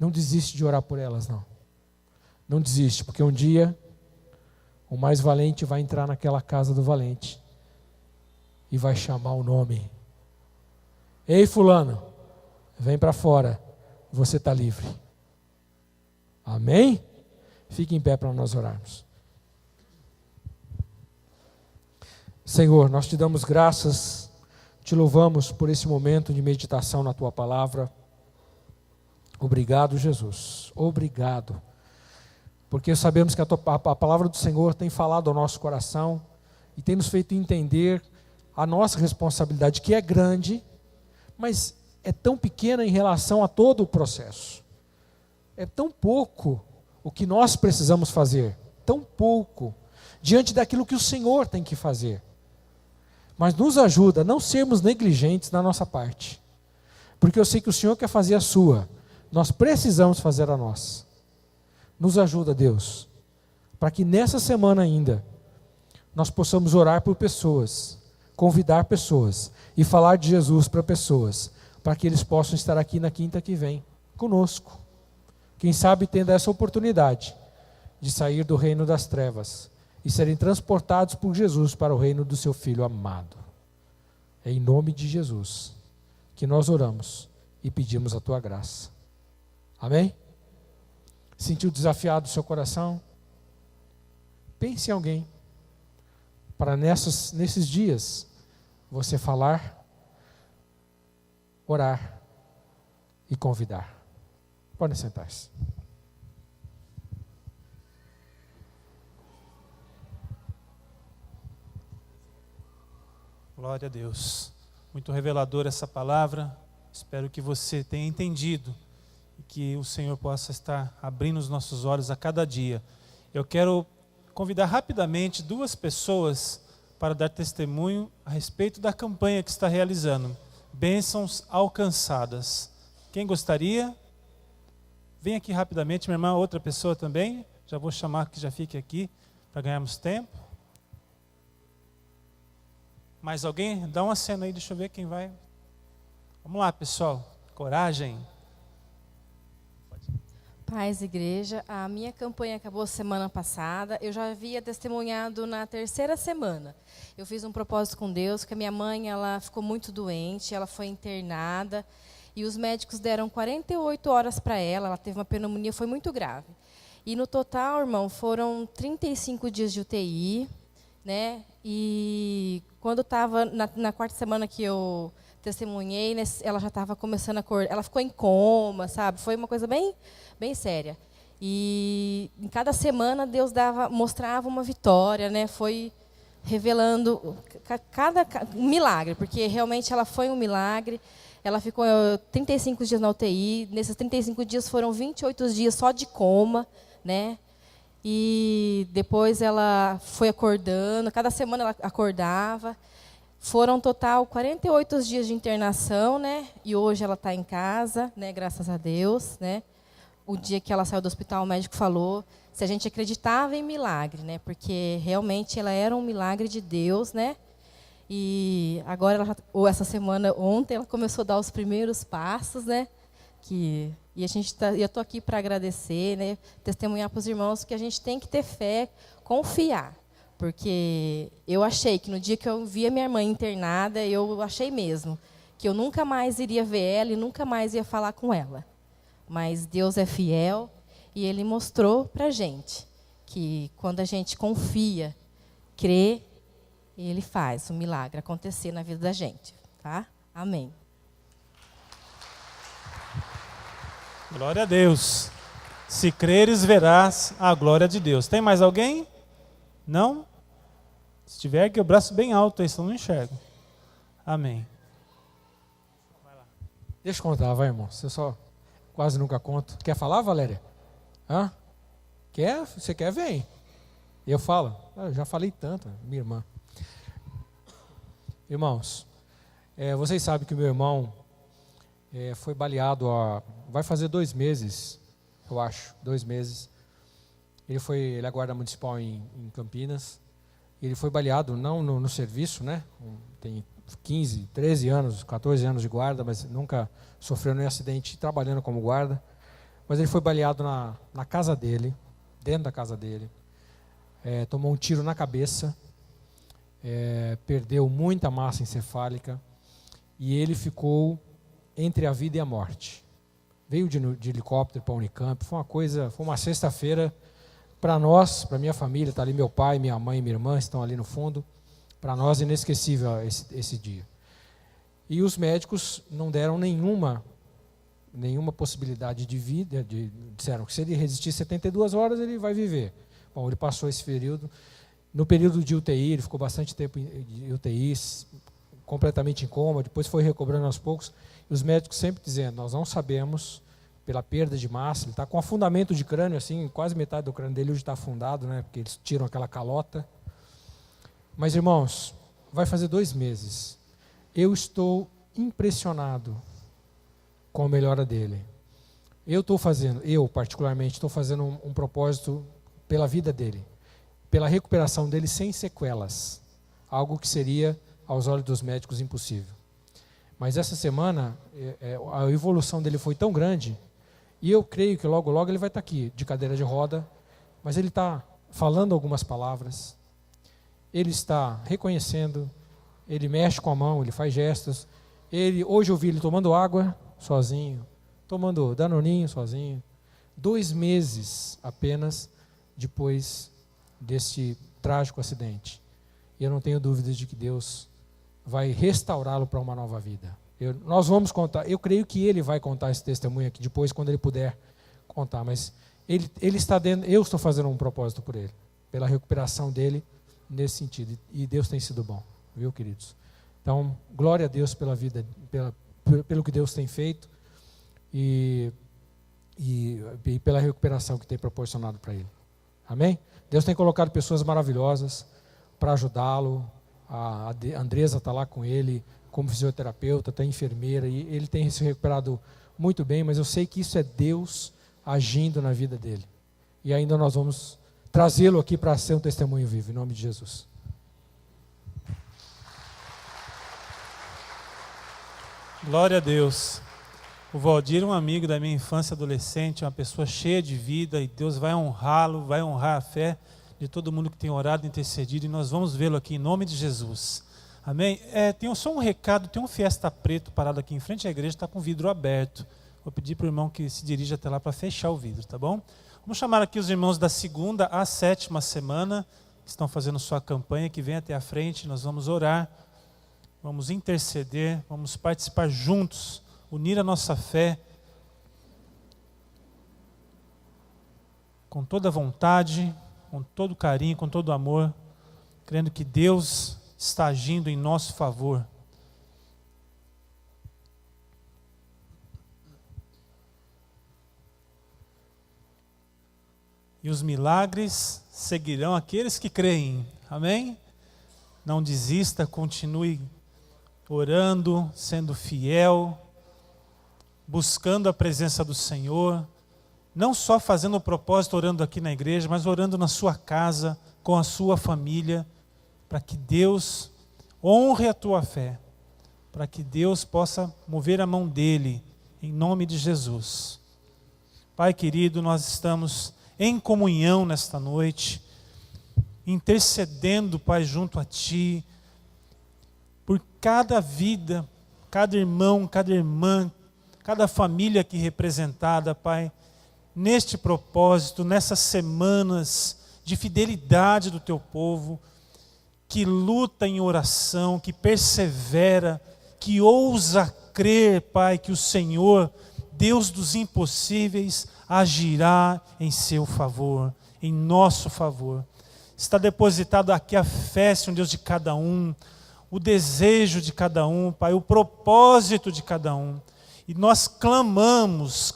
Não desiste de orar por elas, não. Não desiste, porque um dia o mais valente vai entrar naquela casa do valente e vai chamar o nome. Ei, fulano, vem para fora, você está livre. Amém? Fique em pé para nós orarmos. Senhor, nós te damos graças, te louvamos por esse momento de meditação na tua palavra. Obrigado, Jesus. Obrigado. Porque sabemos que a palavra do Senhor tem falado ao nosso coração e tem nos feito entender a nossa responsabilidade, que é grande, mas é tão pequena em relação a todo o processo. É tão pouco o que nós precisamos fazer, tão pouco, diante daquilo que o Senhor tem que fazer. Mas nos ajuda a não sermos negligentes na nossa parte, porque eu sei que o Senhor quer fazer a sua, nós precisamos fazer a nossa. Nos ajuda, Deus, para que nessa semana ainda, nós possamos orar por pessoas, convidar pessoas e falar de Jesus para pessoas, para que eles possam estar aqui na quinta que vem, conosco. Quem sabe tendo essa oportunidade de sair do reino das trevas e serem transportados por Jesus para o reino do seu Filho amado. É em nome de Jesus que nós oramos e pedimos a tua graça. Amém? Sentiu desafiado o seu coração? Pense em alguém para nesses dias você falar, orar e convidar. Podem sentar-se. Glória a Deus. Muito reveladora essa palavra. Espero que você tenha entendido e que o Senhor possa estar abrindo os nossos olhos a cada dia. Eu quero convidar rapidamente 2 pessoas para dar testemunho a respeito da campanha que está realizando. Bênçãos alcançadas. Quem gostaria? Vem aqui rapidamente, minha irmã, outra pessoa também. Já vou chamar que já fique aqui para ganharmos tempo. Mais alguém? Dá uma cena aí, deixa eu ver quem vai. Vamos lá, pessoal. Coragem. Paz, igreja. A minha campanha acabou semana passada. Eu já havia testemunhado na 3ª semana. Eu fiz um propósito com Deus, que a minha mãe ela ficou muito doente, ela foi internada. E os médicos deram 48 horas para ela. Ela teve uma pneumonia, foi muito grave. E no total, irmão, foram 35 dias de UTI, né? E quando estava na 4ª semana que eu testemunhei, né, ela já estava começando a acordar. Ela ficou em coma, sabe? Foi uma coisa bem, bem séria. E em cada semana Deus mostrava uma vitória, né? Foi revelando um milagre, porque realmente ela foi um milagre. Ela ficou 35 dias na UTI. Nesses 35 dias foram 28 dias só de coma, né? E depois ela foi acordando. Cada semana ela acordava. Foram total 48 dias de internação, né? E hoje ela está em casa, né? Graças a Deus, né? O dia que ela saiu do hospital, o médico falou se a gente acreditava em milagre, né? Porque realmente ela era um milagre de Deus, né? E agora, essa semana, ontem, ela começou a dar os primeiros passos, né? E eu estou aqui para agradecer, né? Testemunhar para os irmãos que a gente tem que ter fé, confiar. Porque eu achei que no dia que eu vi a minha mãe internada, eu achei mesmo que eu nunca mais iria ver ela e nunca mais ia falar com ela. Mas Deus é fiel e Ele mostrou para a gente que quando a gente confia, crê, Ele faz o milagre acontecer na vida da gente, tá? Amém. Glória a Deus. Se creres, verás a glória de Deus. Tem mais alguém? Não? Se tiver aqui o braço bem alto, aí senão não enxergo. Amém. Deixa eu contar, vai, irmão. Você só quase nunca conta. Quer falar, Valéria? Hã? Quer? Você quer? Vem. Eu falo. Eu já falei tanto, minha irmã. Irmãos, vocês sabem que o meu irmão foi baleado vai fazer 2 meses, eu acho, 2 meses. Ele é guarda municipal em Campinas. Ele foi baleado, não no serviço, né? Tem 15, 13 anos, 14 anos de guarda, mas nunca sofreu nenhum acidente trabalhando como guarda. Mas ele foi baleado na casa dele, dentro da casa dele. Tomou um tiro na cabeça, perdeu muita massa encefálica e ele ficou entre a vida e a morte. Veio de helicóptero para a Unicamp, foi uma sexta-feira para nós, para minha família, está ali meu pai, minha mãe e minha irmã, estão ali no fundo, para nós inesquecível esse dia. E os médicos não deram nenhuma possibilidade de vida, disseram que se ele resistir 72 horas ele vai viver. Bom, ele passou esse período, no período de UTI, ele ficou bastante tempo em UTI, completamente em coma, depois foi recobrando aos poucos, e os médicos sempre dizendo, nós não sabemos pela perda de massa. Ele está com afundamento de crânio, assim, quase metade do crânio dele hoje está afundado, né? Porque eles tiram aquela calota. Mas, irmãos, vai fazer 2 meses. Eu estou impressionado com a melhora dele. Eu particularmente, estou fazendo um propósito pela vida dele, pela recuperação dele sem sequelas, algo que seria, aos olhos dos médicos, impossível. Mas essa semana, a evolução dele foi tão grande, e eu creio que logo, logo ele vai estar aqui, de cadeira de roda, mas ele está falando algumas palavras, ele está reconhecendo, ele mexe com a mão, ele faz gestos. Hoje eu vi ele tomando água sozinho, tomando danoninho sozinho. 2 meses apenas depois desse trágico acidente. E eu não tenho dúvidas de que Deus vai restaurá-lo para uma nova vida. Nós vamos contar, eu creio que ele vai contar esse testemunho aqui depois, quando ele puder contar, mas ele está dentro, eu estou fazendo um propósito por ele, pela recuperação dele nesse sentido, e Deus tem sido bom, viu, queridos? Então, glória a Deus pela vida, pelo que Deus tem feito e pela recuperação que tem proporcionado para ele. Amém? Deus tem colocado pessoas maravilhosas para ajudá-lo. A Andresa está lá com ele como fisioterapeuta, está enfermeira, e ele tem se recuperado muito bem, mas eu sei que isso é Deus agindo na vida dele. E ainda nós vamos trazê-lo aqui para ser um testemunho vivo, em nome de Jesus. Glória a Deus. O Valdir é um amigo da minha infância e adolescente, uma pessoa cheia de vida, e Deus vai honrá-lo, vai honrar a fé de todo mundo que tem orado e intercedido, e nós vamos vê-lo aqui em nome de Jesus. Amém? Tem só um recado, tem um Fiesta preto parado aqui em frente à igreja, está com o vidro aberto. Vou pedir para o irmão que se dirija até lá para fechar o vidro, tá bom? Vamos chamar aqui os irmãos da 2ª à 7ª semana, que estão fazendo sua campanha, que vem até a frente, nós vamos orar, vamos interceder, vamos participar juntos, unir a nossa fé com toda vontade, com todo carinho, com todo amor, crendo que Deus está agindo em nosso favor. E os milagres seguirão aqueles que creem. Amém? Não desista, continue orando, sendo fiel, buscando a presença do Senhor, não só fazendo o propósito orando aqui na igreja, mas orando na sua casa, com a sua família, para que Deus honre a tua fé, para que Deus possa mover a mão dele, em nome de Jesus. Pai querido, nós estamos em comunhão nesta noite, intercedendo, Pai, junto a Ti, por cada vida, cada irmão, cada irmã, cada família aqui representada, Pai, neste propósito, nessas semanas de fidelidade do Teu povo, que luta em oração, que persevera, que ousa crer, Pai, que o Senhor, Deus dos impossíveis, agirá em seu favor, em nosso favor. Está depositado aqui a fé, Senhor Deus, de cada um, o desejo de cada um, Pai, o propósito de cada um. E nós clamamos,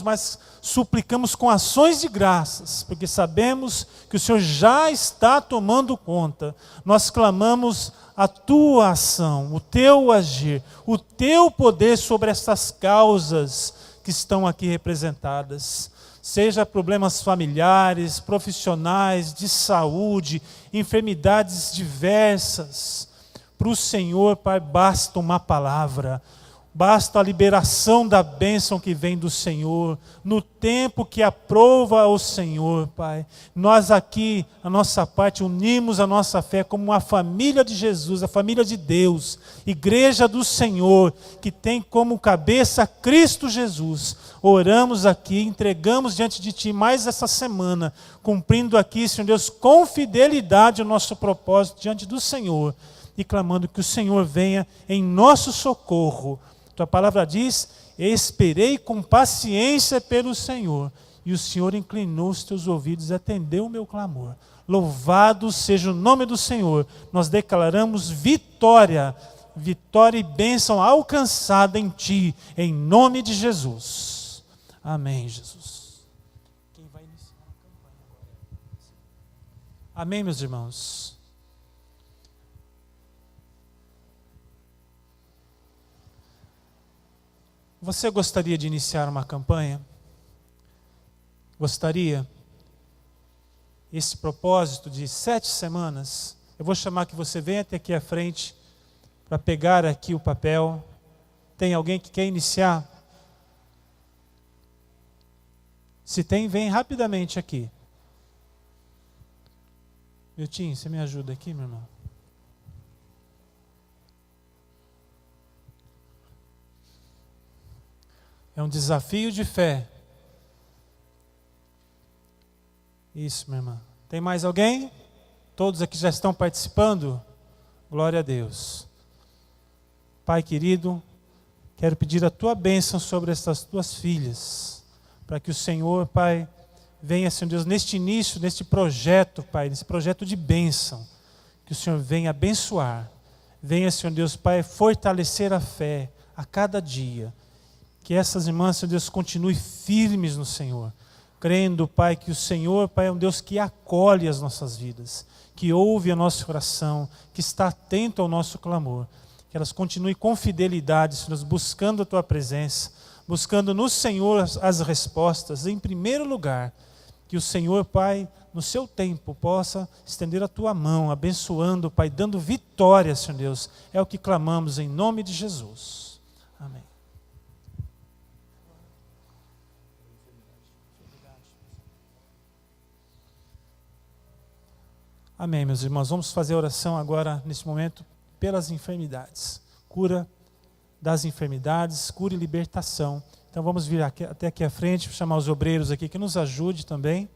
mas suplicamos com ações de graças, porque sabemos que o Senhor já está tomando conta. Nós clamamos a Tua ação, o Teu agir, o Teu poder sobre essas causas que estão aqui representadas. Seja problemas familiares, profissionais, de saúde, enfermidades diversas. Para o Senhor, Pai, basta uma palavra. Basta a liberação da bênção que vem do Senhor, no tempo que aprova o Senhor, Pai. Nós aqui, a nossa parte, unimos a nossa fé como uma família de Jesus, a família de Deus, igreja do Senhor, que tem como cabeça Cristo Jesus. Oramos aqui, entregamos diante de Ti mais essa semana, cumprindo aqui, Senhor Deus, com fidelidade o nosso propósito diante do Senhor, e clamando que o Senhor venha em nosso socorro. Tua palavra diz: esperei com paciência pelo Senhor, e o Senhor inclinou os teus ouvidos e atendeu o meu clamor. Louvado seja o nome do Senhor. Nós declaramos vitória, vitória e bênção alcançada em Ti, em nome de Jesus. Amém, Jesus. Quem vai iniciar a campanha agora? Amém, meus irmãos. Você gostaria de iniciar uma campanha? Gostaria? Esse propósito de 7 semanas, eu vou chamar que você venha até aqui à frente para pegar aqui o papel. Tem alguém que quer iniciar? Se tem, vem rapidamente aqui. Miltinho, você me ajuda aqui, meu irmão? É um desafio de fé. Isso, minha irmã. Tem mais alguém? Todos aqui já estão participando? Glória a Deus. Pai querido, quero pedir a tua bênção sobre estas tuas filhas, para que o Senhor, Pai, venha, Senhor Deus, neste início, neste projeto, Pai, nesse projeto de bênção, que o Senhor venha abençoar, venha, Senhor Deus, Pai, fortalecer a fé a cada dia, que essas irmãs, Senhor Deus, continuem firmes no Senhor, crendo, Pai, que o Senhor, Pai, é um Deus que acolhe as nossas vidas, que ouve a nossa oração, que está atento ao nosso clamor, que elas continuem com fidelidade, Senhor Deus, buscando a tua presença, buscando no Senhor as respostas. Em primeiro lugar, que o Senhor, Pai, no seu tempo, possa estender a tua mão, abençoando, Pai, dando vitória, Senhor Deus. É o que clamamos em nome de Jesus. Amém. Amém, meus irmãos. Vamos fazer a oração agora, nesse momento, pelas enfermidades. Cura das enfermidades, cura e libertação. Então vamos vir até aqui à frente, chamar os obreiros aqui que nos ajude também.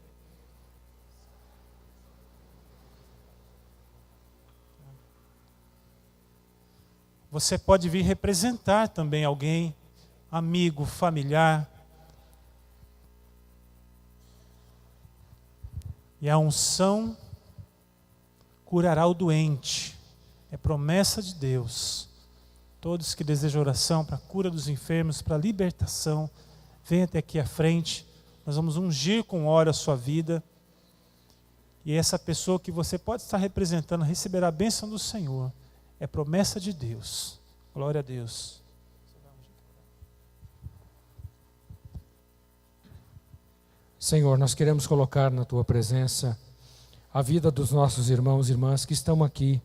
Você pode vir representar também alguém, amigo, familiar. E a unção curará o doente. É promessa de Deus. Todos que desejam oração para a cura dos enfermos, para a libertação, venham até aqui à frente. Nós vamos ungir com óleo a sua vida. E essa pessoa que você pode estar representando receberá a bênção do Senhor. É promessa de Deus. Glória a Deus. Senhor, nós queremos colocar na tua presença a vida dos nossos irmãos e irmãs que estão aqui,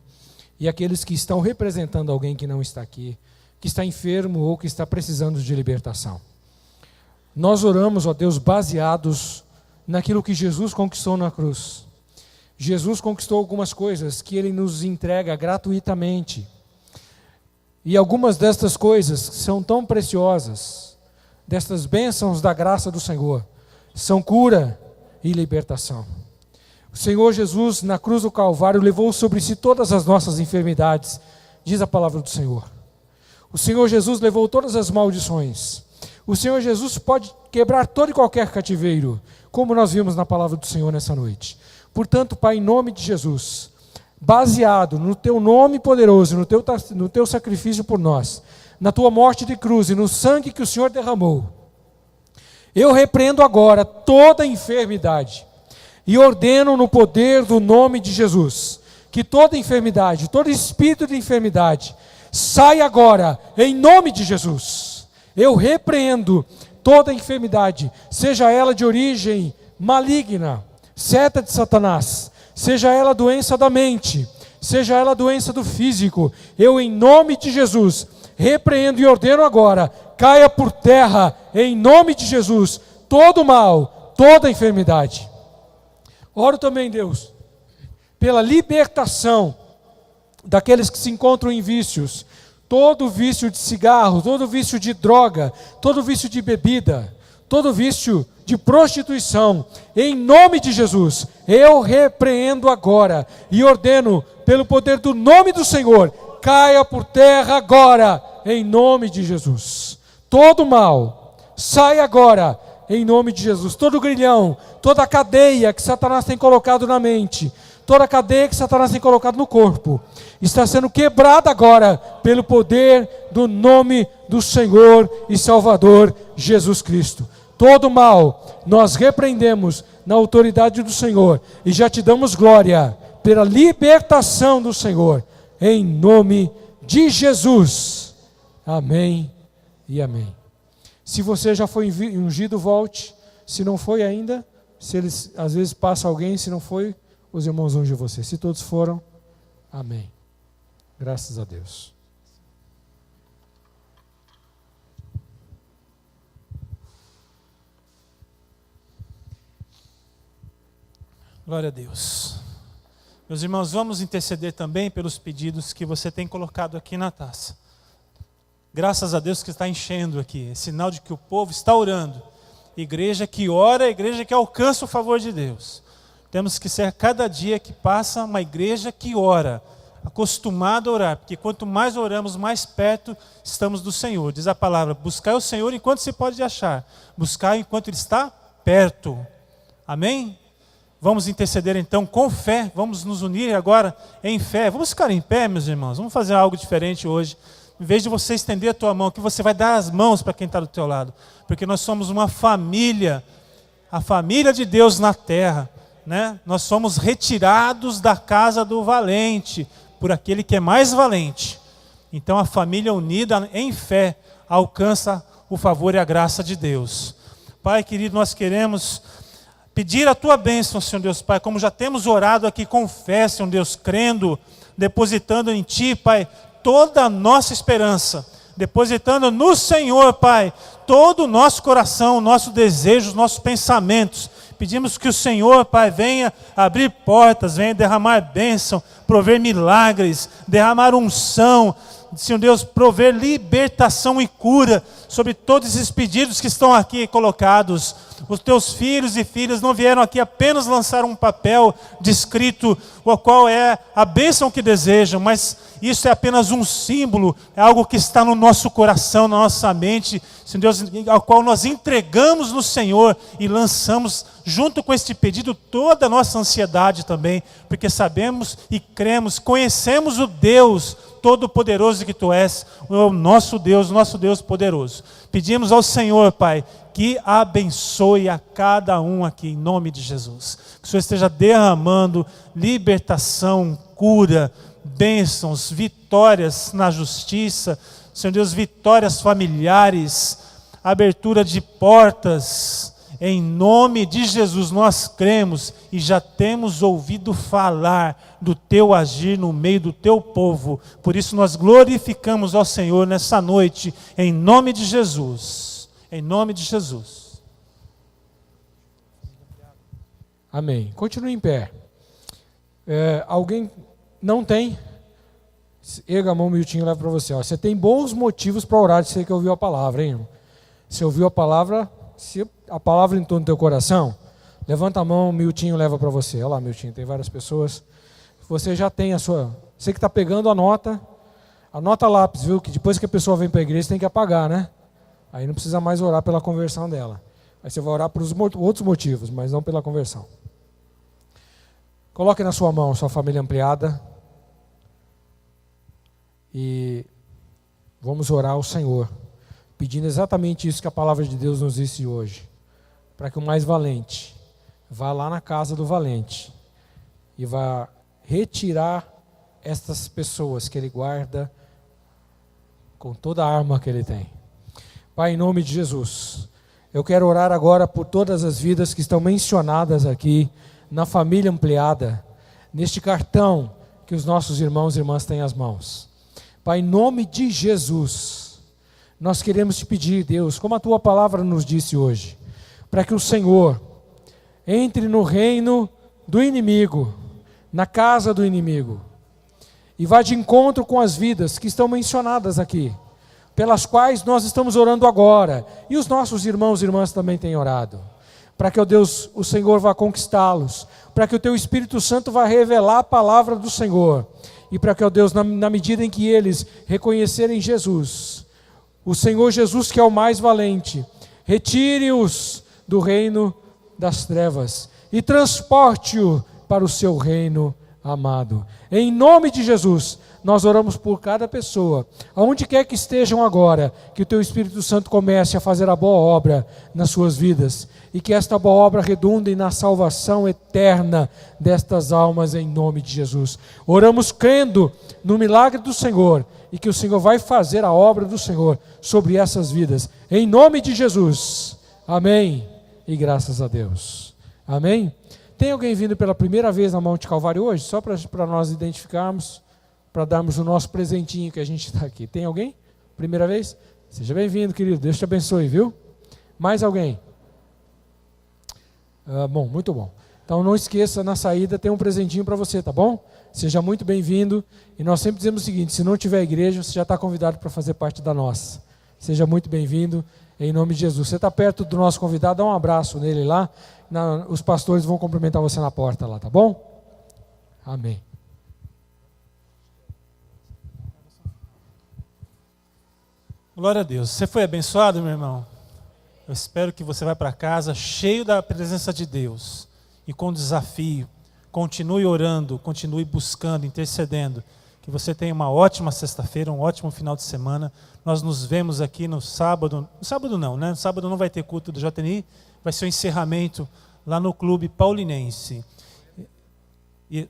e aqueles que estão representando alguém que não está aqui, que está enfermo ou que está precisando de libertação. Nós oramos, ó Deus, baseados naquilo que Jesus conquistou na cruz. Jesus conquistou algumas coisas que Ele nos entrega gratuitamente. E algumas destas coisas são tão preciosas, destas bênçãos da graça do Senhor, são cura e libertação. O Senhor Jesus, na cruz do Calvário, levou sobre si todas as nossas enfermidades, diz a palavra do Senhor. O Senhor Jesus levou todas as maldições. O Senhor Jesus pode quebrar todo e qualquer cativeiro, como nós vimos na palavra do Senhor nessa noite. Portanto, Pai, em nome de Jesus, baseado no Teu nome poderoso, no Teu sacrifício por nós, na Tua morte de cruz e no sangue que o Senhor derramou, eu repreendo agora toda enfermidade e ordeno no poder do nome de Jesus, que toda enfermidade, todo espírito de enfermidade, saia agora, em nome de Jesus. Eu repreendo toda enfermidade, seja ela de origem maligna, seta de Satanás, seja ela doença da mente, seja ela doença do físico, eu em nome de Jesus, repreendo e ordeno agora, caia por terra, em nome de Jesus, todo mal, toda enfermidade. Oro também, Deus, pela libertação daqueles que se encontram em vícios, todo vício de cigarro, todo vício de droga, todo vício de bebida, todo vício de prostituição, em nome de Jesus, eu repreendo agora e ordeno, pelo poder do nome do Senhor, caia por terra agora, em nome de Jesus. Todo mal, sai agora, em nome de Jesus. Todo grilhão, toda cadeia que Satanás tem colocado na mente, toda cadeia que Satanás tem colocado no corpo, está sendo quebrada agora, pelo poder do nome do Senhor e Salvador Jesus Cristo. todo mal, nós repreendemos na autoridade do Senhor e já te damos glória pela libertação do Senhor, em nome de Jesus. Amém e amém. Se você já foi ungido, volte. Se não foi ainda, às vezes passa alguém, se não foi, os irmãos ungem você. Se todos foram, amém. Graças a Deus. Glória a Deus. Meus irmãos, vamos interceder também pelos pedidos que você tem colocado aqui na taça. Graças a Deus que está enchendo aqui, é sinal de que o povo está orando. Igreja que ora, igreja que alcança o favor de Deus. Temos que ser, cada dia que passa, uma igreja que ora, acostumada a orar, porque quanto mais oramos, mais perto estamos do Senhor. Diz a palavra, buscar o Senhor enquanto se pode achar, buscar enquanto Ele está perto. Amém? Vamos interceder então com fé, vamos nos unir agora em fé. Vamos ficar em pé, meus irmãos, vamos fazer algo diferente hoje. Em vez de você estender a tua mão, que você vai dar as mãos para quem está do teu lado. Porque nós somos uma família, a família de Deus na terra. Né? Nós somos retirados da casa do valente, por aquele que é mais valente. Então a família unida em fé alcança o favor e a graça de Deus. Pai querido, nós queremos pedir a tua bênção, Senhor Deus, Pai, como já temos orado aqui com fé, Senhor Deus, crendo, depositando em Ti, Pai, toda a nossa esperança, depositando no Senhor, Pai, todo o nosso coração, o nosso desejo, os nossos pensamentos. Pedimos que o Senhor, Pai, venha abrir portas, venha derramar bênção, prover milagres, derramar unção, Senhor Deus, prover libertação e cura sobre todos esses pedidos que estão aqui colocados. Os teus filhos e filhas não vieram aqui apenas lançar um papel descrito, o qual é a bênção que desejam, mas isso é apenas um símbolo, é algo que está no nosso coração, na nossa mente, Senhor Deus, ao qual nós entregamos no Senhor e lançamos junto com este pedido toda a nossa ansiedade também, porque sabemos e cremos, conhecemos o Deus Todo-Poderoso que Tu és, o nosso Deus poderoso. Pedimos ao Senhor, Pai, que abençoe a cada um aqui, em nome de Jesus. Que o Senhor esteja derramando libertação, cura, bênçãos, vitórias na justiça, Senhor Deus, vitórias familiares, abertura de portas. Em nome de Jesus nós cremos e já temos ouvido falar do Teu agir no meio do Teu povo. Por isso nós glorificamos ao Senhor nessa noite, em nome de Jesus. Em nome de Jesus. Amém. Continue em pé. Alguém não tem? Erga a mão, Miltinho, leva para você. Você tem bons motivos para orar de você que ouviu a palavra, hein, irmão? Você ouviu a palavra, se a palavra entrou no teu coração, levanta a mão, Miltinho leva para você. Olha lá, Miltinho, tem várias pessoas. Você já tem a sua... Você que está pegando anota lápis, viu? Que depois que a pessoa vem para a igreja, você tem que apagar, né? Aí não precisa mais orar pela conversão dela. Aí você vai orar por outros motivos, mas não pela conversão. Coloque na sua mão sua família ampliada. E vamos orar ao Senhor, pedindo exatamente isso que a palavra de Deus nos disse hoje. Para que o mais valente vá lá na casa do valente e vá retirar estas pessoas que ele guarda com toda a arma que ele tem. Pai, em nome de Jesus, eu quero orar agora por todas as vidas que estão mencionadas aqui na família ampliada, neste cartão que os nossos irmãos e irmãs têm às mãos. Pai, em nome de Jesus, nós queremos te pedir, Deus, como a tua palavra nos disse hoje, para que o Senhor entre no reino do inimigo, na casa do inimigo, e vá de encontro com as vidas que estão mencionadas aqui, pelas quais nós estamos orando agora, e os nossos irmãos e irmãs também têm orado, para que, ó Deus, o Senhor vá conquistá-los, para que o teu Espírito Santo vá revelar a palavra do Senhor, e para que, ó Deus, na medida em que eles reconhecerem Jesus, o Senhor Jesus que é o mais valente, retire-os do reino das trevas e transporte-o para o seu reino amado. Em nome de Jesus, nós oramos por cada pessoa. Aonde quer que estejam agora, que o Teu Espírito Santo comece a fazer a boa obra nas suas vidas. E que esta boa obra redunde na salvação eterna destas almas em nome de Jesus. Oramos crendo no milagre do Senhor e que o Senhor vai fazer a obra do Senhor sobre essas vidas. Em nome de Jesus. Amém. E graças a Deus. Amém. Tem alguém vindo pela primeira vez na Monte Calvário hoje? Só para nós identificarmos, para darmos o nosso presentinho que a gente está aqui. Tem alguém? Primeira vez? Seja bem-vindo, querido. Deus te abençoe, viu? Mais alguém? Bom, muito bom. Então não esqueça, na saída tem um presentinho para você, tá bom? Seja muito bem-vindo. E nós sempre dizemos o seguinte, se não tiver igreja, você já está convidado para fazer parte da nossa. Seja muito bem-vindo, em nome de Jesus. Você está perto do nosso convidado, dá um abraço nele lá. Os pastores vão cumprimentar você na porta lá, tá bom? Amém. Glória a Deus. Você foi abençoado, meu irmão? Eu espero que você vá para casa cheio da presença de Deus e com desafio. Continue orando, continue buscando, intercedendo. Que você tenha uma ótima sexta-feira, um ótimo final de semana. Nós nos vemos aqui no sábado. No sábado não, né? No sábado não vai ter culto do JNI. Vai ser o encerramento lá no Clube Paulinense.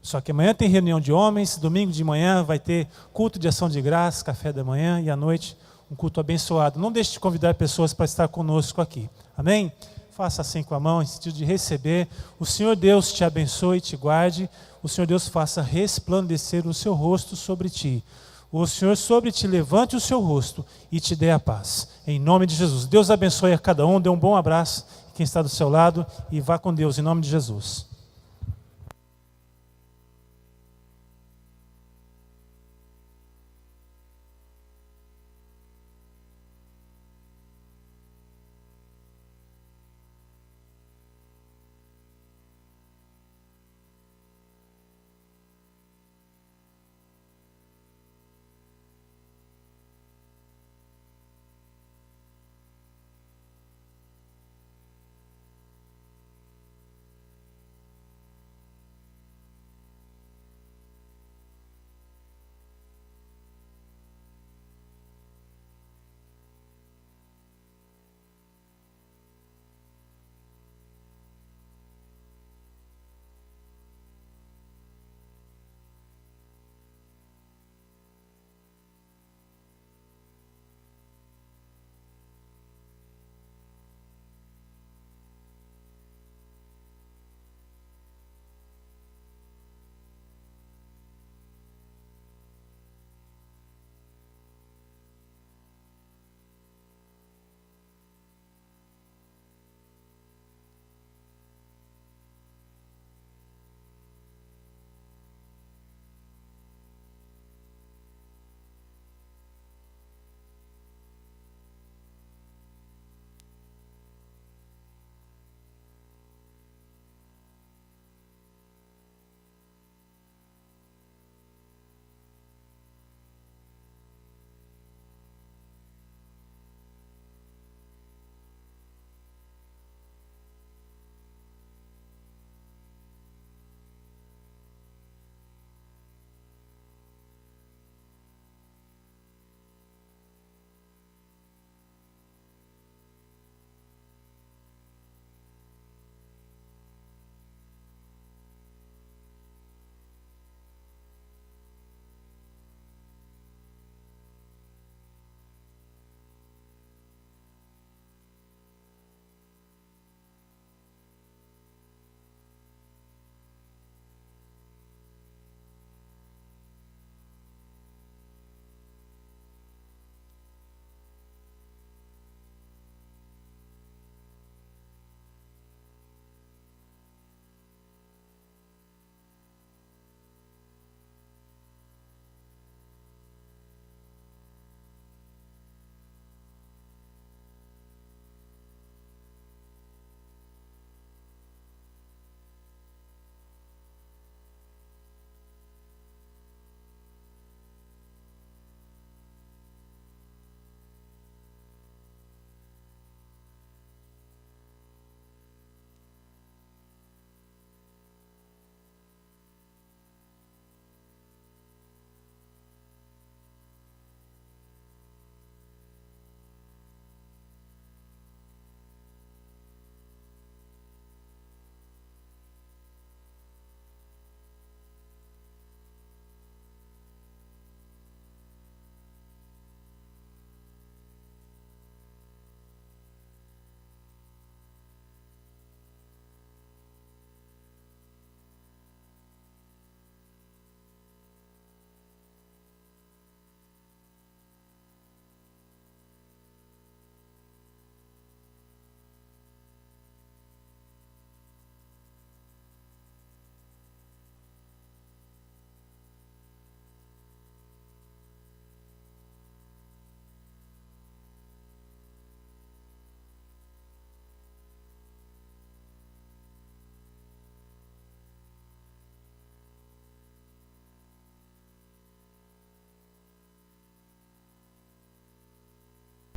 Só que amanhã tem reunião de homens, domingo de manhã vai ter culto de ação de graça, café da manhã e à noite um culto abençoado. Não deixe de convidar pessoas para estar conosco aqui. Amém? Faça assim com a mão, em sentido de receber. O Senhor Deus te abençoe e te guarde. O Senhor Deus faça resplandecer o seu rosto sobre ti. O Senhor sobre ti levante o seu rosto e te dê a paz. Em nome de Jesus. Deus abençoe a cada um. Dê um bom abraço quem está do seu lado e vá com Deus em nome de Jesus.